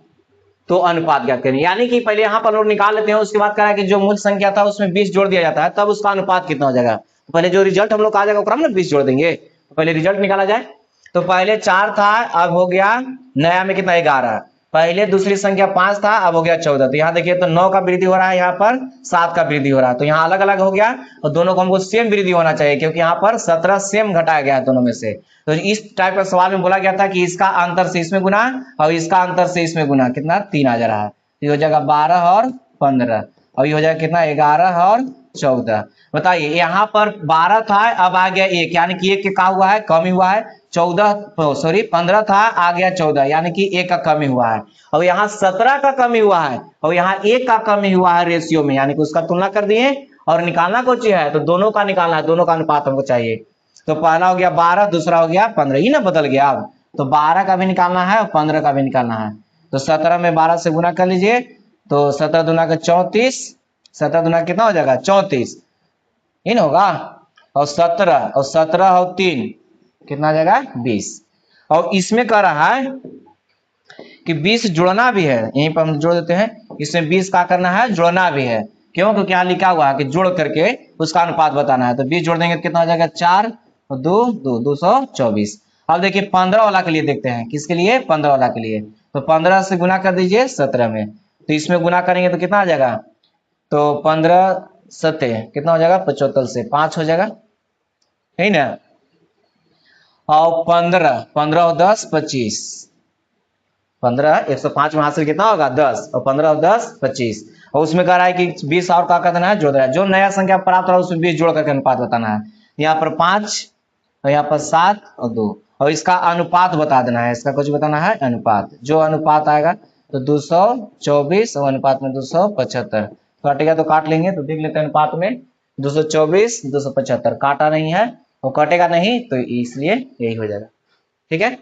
तो अनुपात ज्ञात करें, यानी कि पहले यहाँ पर लोग निकाल लेते हैं, उसके बाद कह रहा है कि जो मूल संख्या था उसमें 20 जोड़ दिया जाता है, तब उसका अनुपात कितना हो जाएगा। तो पहले जो रिजल्ट हम लोग आ जाएगा उसमें 20 जोड़ देंगे, तो पहले रिजल्ट निकाला जाए। तो पहले 4 था, अब हो गया नया में कितना 11, पहले दूसरी संख्या 5 था, अब हो गया 14, तो यहाँ देखिए तो 9 का वृद्धि हो रहा है, यहाँ पर 7 का वृद्धि हो रहा है, तो यहाँ अलग अलग हो गया, और दोनों को हमको सेम वृद्धि होना चाहिए, क्योंकि यहाँ पर 17 सेम घटाया गया है दोनों में से। तो इस टाइप का सवाल में बोला गया था कि इसका अंतर से इसमें गुना और इसका अंतर से इसमें गुना, कितना 3 आ जा रहा है, ये हो जाएगा 12 और 15, और ये हो जाएगा कितना 11 और 14। बताइए यहाँ पर 12 था, अब आ गया 1, यानी कि 1 के का हुआ है, कमी हुआ है, 15 था, आ गया 14, यानी कि 1 का कमी हुआ है, और यहाँ 17 का कमी हुआ है, और यहाँ 1 का कमी हुआ है रेशियो में, यानी कि उसका तुलना कर दिए, और निकालना कुछ है तो दोनों का निकालना है, दोनों का अनुपात हमको चाहिए। तो पहला हो गया 12, दूसरा हो गया 15, ही ना बदल गया अब, तो 12 का भी निकालना है और 15 का भी निकालना है। तो 17 में 12 से गुना कर लीजिए, तो 17 दूना का 34, 17 दूना कितना हो जाएगा 34, इन होगा, और 17 और 3 कितना आ जाएगा 20, और इसमें कह रहा है कि 20 जोड़ना भी है, यहीं पर हम जोड़ देते हैं, इसमें 20 का करना है, जोड़ना भी है, क्यों, क्योंकि यहाँ लिखा हुआ है कि जोड़ करके उसका अनुपात बताना है, तो 20 जोड़ देंगे तो कितना हो जाएगा 4 और 2 2 224। अब देखिए 15 वाला के लिए देखते हैं, किसके लिए, 15 वाला के लिए, तो 15 से गुना कर दीजिए 17 में, तो इसमें गुना करेंगे तो कितना आ जाएगा, तो 15 सत्ते कितना हो जाएगा 75 से 5 हो जाएगा, है ना, और 15 15 और 10 25, 15 105 में हासिल कितना होगा 10, और 15 और 10 25, और उसमें कह रहा है कि 20 और क्या करना है, जोड़ रहा है, जो नया संख्या प्राप्त रहा उसमें 20 जोड़ करके अनुपात बताना है। यहाँ पर 5 और यहाँ पर 7 और 2, और इसका अनुपात बता देना है, इसका कुछ बताना है अनुपात, जो अनुपात आएगा तो 224 और अनुपात में 275, कटेगा तो काट लेंगे, तो देख लेते हैं अनुपात में 224 275 काटा नहीं है, वो कटेगा नहीं, तो इसलिए यही हो जाएगा। ठीक है,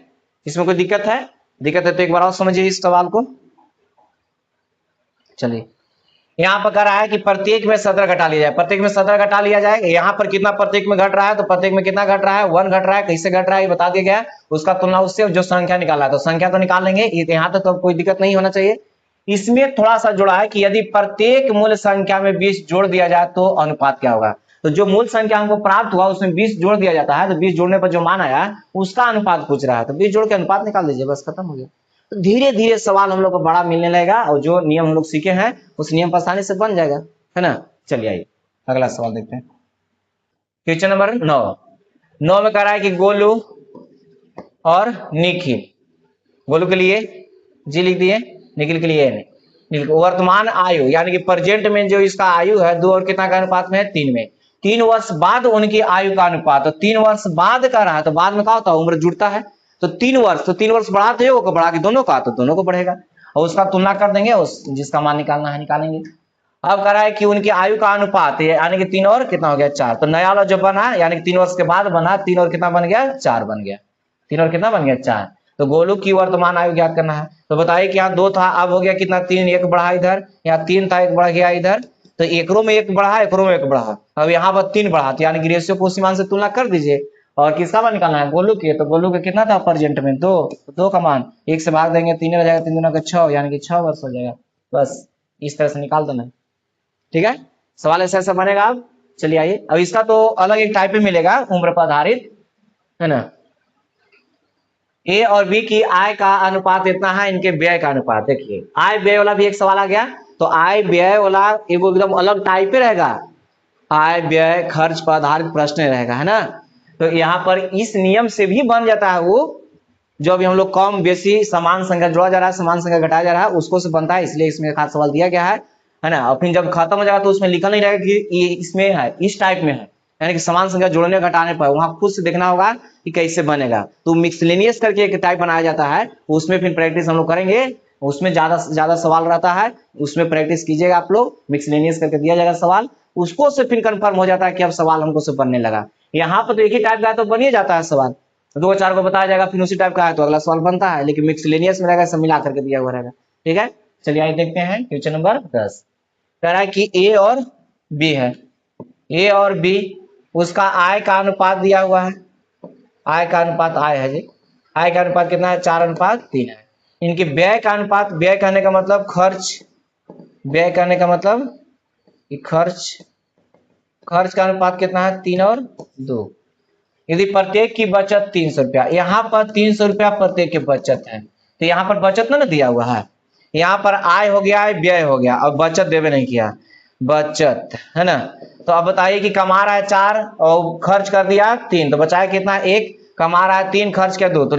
इसमें कोई दिक्कत है, दिक्कत है तो एक बार और समझिए इस सवाल को। चलिए यहाँ पर कह रहा है कि प्रत्येक में 17 घटा लिया जाए, प्रत्येक में 17 घटा लिया जाए, यहाँ पर कितना प्रत्येक में घट रहा है, तो प्रत्येक में कितना घट रहा है 1 घट रहा है, कैसे घट रहा है ये बता दिया गया है, उसका तुलना उससे जो संख्या निकाला है, तो संख्या तो निकाल लेंगे, यहाँ तक तो कोई दिक्कत नहीं होना चाहिए। इसमें थोड़ा सा जोड़ा है कि यदि प्रत्येक मूल संख्या में 20 जोड़ दिया जाए तो अनुपात क्या होगा, तो जो मूल संख्या हमको प्राप्त हुआ उसमें 20 जोड़ दिया जाता है, तो 20 जोड़ने पर जो मान आया उसका अनुपात पूछ रहा है, तो 20 जोड़ के अनुपात निकाल दीजिए, बस खत्म हो गया। तो धीरे धीरे सवाल हम लोग को बड़ा मिलने लगेगा, और जो नियम हम लोग सीखे हैं उस नियम पर आसानी से बन जाएगा, है ना। चलिए आइए अगला सवाल देखते हैं, क्वेश्चन नंबर 9 में कह रहा है कि गोलू और निखिल, गोलू के लिए जी लिख दिए, निखिल के लिए नहीं, वर्तमान आयु यानी कि प्रेजेंट में जो इसका आयु है 2 और कितना का अनुपात में है 3 में, 3 वर्ष बाद उनकी आयु का अनुपात, तो 3 वर्ष बाद का रहा, तो बाद में क्या होता है उम्र जुड़ता है, तो 3 वर्ष, तो 3 वर्ष बढ़ाते हो बढ़ा के दोनों का, तो दोनों को बढ़ेगा, और उसका तुलना कर देंगे, उस जिसका मान निकालना है निकालेंगे। अब कह रहा है कि उनकी आयु का अनुपात यानी कि 3 और कितना हो गया 4, तो नया वाला जो बना यानी कि 3 वर्ष के बाद बना, 3 और कितना बन गया 4 बन गया, 3 और कितना बन गया 4, तो गोलू की वर्तमान आयु ज्ञात करना है, तो बताइए कि यहाँ 2 था, अब हो गया कितना 3, एक बढ़ा इधर, यहाँ 3 था, एक बढ़ गया इधर, तो एकरों में एक बढ़ा, एकरों में एक बढ़ा, अब यहाँ पर 3 बढ़ा, तो यानी कि रेशियो को उसी मान से तुलना कर दीजिए, और किसका मान निकालना है गोलू के, तो गोलू का कितना था प्रेजेंट में 2, तो 2 का मान 1 से भाग देंगे 3 हो जाएगा, 3 दूना का 6, यानी कि 6 वर्ष हो जाएगा, बस इस तरह से निकाल देना। ठीक है, सवाल ऐसा ऐसा बनेगा। अब चलिए आइए, अब इसका तो अलग एक टाइप में मिलेगा उम्र पर आधारित, है ना, ए और बी की आय का अनुपात इतना है, इनके व्यय का अनुपात। देखिए आय व्यय वाला भी एक सवाल आ गया, तो आय व्यय वाला एगो एकदम अलग टाइप पे रहेगा, आय व्यय खर्च पर आधारित प्रश्न रहेगा, है ना। तो यहाँ पर इस नियम से भी बन जाता है वो, जो अभी हम लोग कम बेसी समान संख्या जोड़ा जा रहा है, समान संख्या घटाया जा रहा है, उसको से बनता है, इसलिए इसमें खास सवाल दिया गया है ना। और फिर जब खत्म हो जाएगा तो उसमें लिखा नहीं रहेगा कि ये इसमें है, इस टाइप में है, यानी कि समान संख्या जोड़ने घटाने पर वहां खुद से देखना होगा कि कैसे बनेगा। तो मिक्सलेनियस करके एक टाइप बनाया जाता है, उसमें फिर प्रैक्टिस हम लोग करेंगे, उसमें ज्यादा सवाल रहता है, उसमें प्रैक्टिस कीजिएगा आप लोग। मिक्सलेनियस करके दिया जाएगा सवाल, उसको से फिर कंफर्म हो जाता है कि अब सवाल हमको से बनने लगा। यहाँ पर तो एक ही टाइप का है तो बन ही जाता है सवाल, दो चार को बताया जाएगा, फिर उसी टाइप का है तो अगला सवाल बनता है, लेकिन मिक्सलेनियस में रहेगा, सब मिला करके दिया हुआ रहेगा। ठीक है, चलिए आइए देखते हैं क्वेश्चन नंबर 10। कह रहा है कि ए और बी है, ए और बी, उसका आय का अनुपात दिया हुआ है, आय का अनुपात आय है जी, आय का अनुपात कितना है, 4:3 है। इनके व्यय का अनुपात, व्यय करने का मतलब खर्च, व्यय करने का मतलब कि खर्च, खर्च का अनुपात कितना है, 3:2। यदि प्रत्येक की बचत 300 रुपया, यहाँ पर 300 रुपया प्रत्येक की बचत है, तो यहाँ पर बचत ना दिया हुआ है, यहाँ पर आय हो गया, व्यय हो गया, और बचत देवे नहीं किया, बचत है ना। तो अब बताइए कि कमा रहा है 4 और खर्च कर दिया 3, तो बचाया कितना, 1, कमा रहा है 3 खर्च किया 2, तो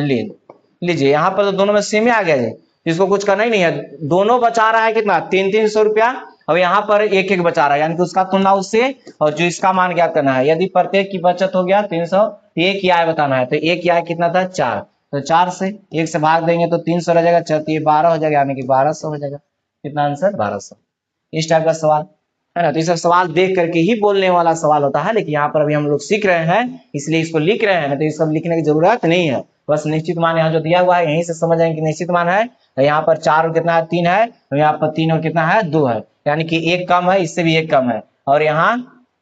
लीजिए यहाँ पर तो दोनों में सेम आ गया जी, इसको कुछ करना ही नहीं है, दोनों बचा रहा है कितना, 300 रुपया, और यहाँ पर एक एक बचा रहा है, यानी कि उसका तुलना उससे, और जो इसका मान ज्ञात करना है। यदि प्रत्येक की बचत हो गया 300, एक की आय बताना है, तो एक की आय कितना था, 4, तो 4 से 1 से भाग देंगे तो 300 रह जाएगा, तो ये 12 हो जाएगा, यानी कि 1200 हो जाएगा। कितना आंसर, 1200। इस टाइप का सवाल है ना। तो ये सब सवाल देख करके ही बोलने वाला सवाल होता है, लेकिन यहाँ पर अभी हम लोग सीख रहे हैं इसलिए इसको लिख रहे हैं, तो ये सब लिखने की जरूरत नहीं है। बस निश्चित मान यहाँ जो दिया हुआ है यहीं से समझ जाएंगे कि निश्चित मान है, तो यहाँ पर 4 और कितना है, 3 है, और यहाँ पर 3 और कितना है, 2 है, यानी कि एक कम है, इससे भी एक कम है, और यहाँ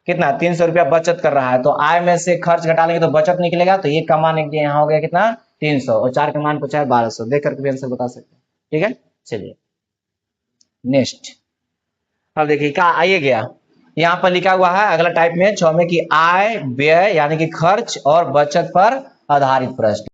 कितना 300 रुपया बचत कर रहा है, तो आय में से खर्च घटा लेंगे तो बचत निकलेगा, तो एक का मान यहाँ हो गया कितना, 300, और 4 का मान पूछा है 1200, देख करके भी आंसर बता सकते हैं। ठीक है, चलिए नेक्स्ट। अब देखिए क्या आइए गया, यहाँ पर लिखा हुआ है अगला टाइप में 6 में कि आय व्यय यानी कि खर्च और बचत पर आधारित प्रश्न।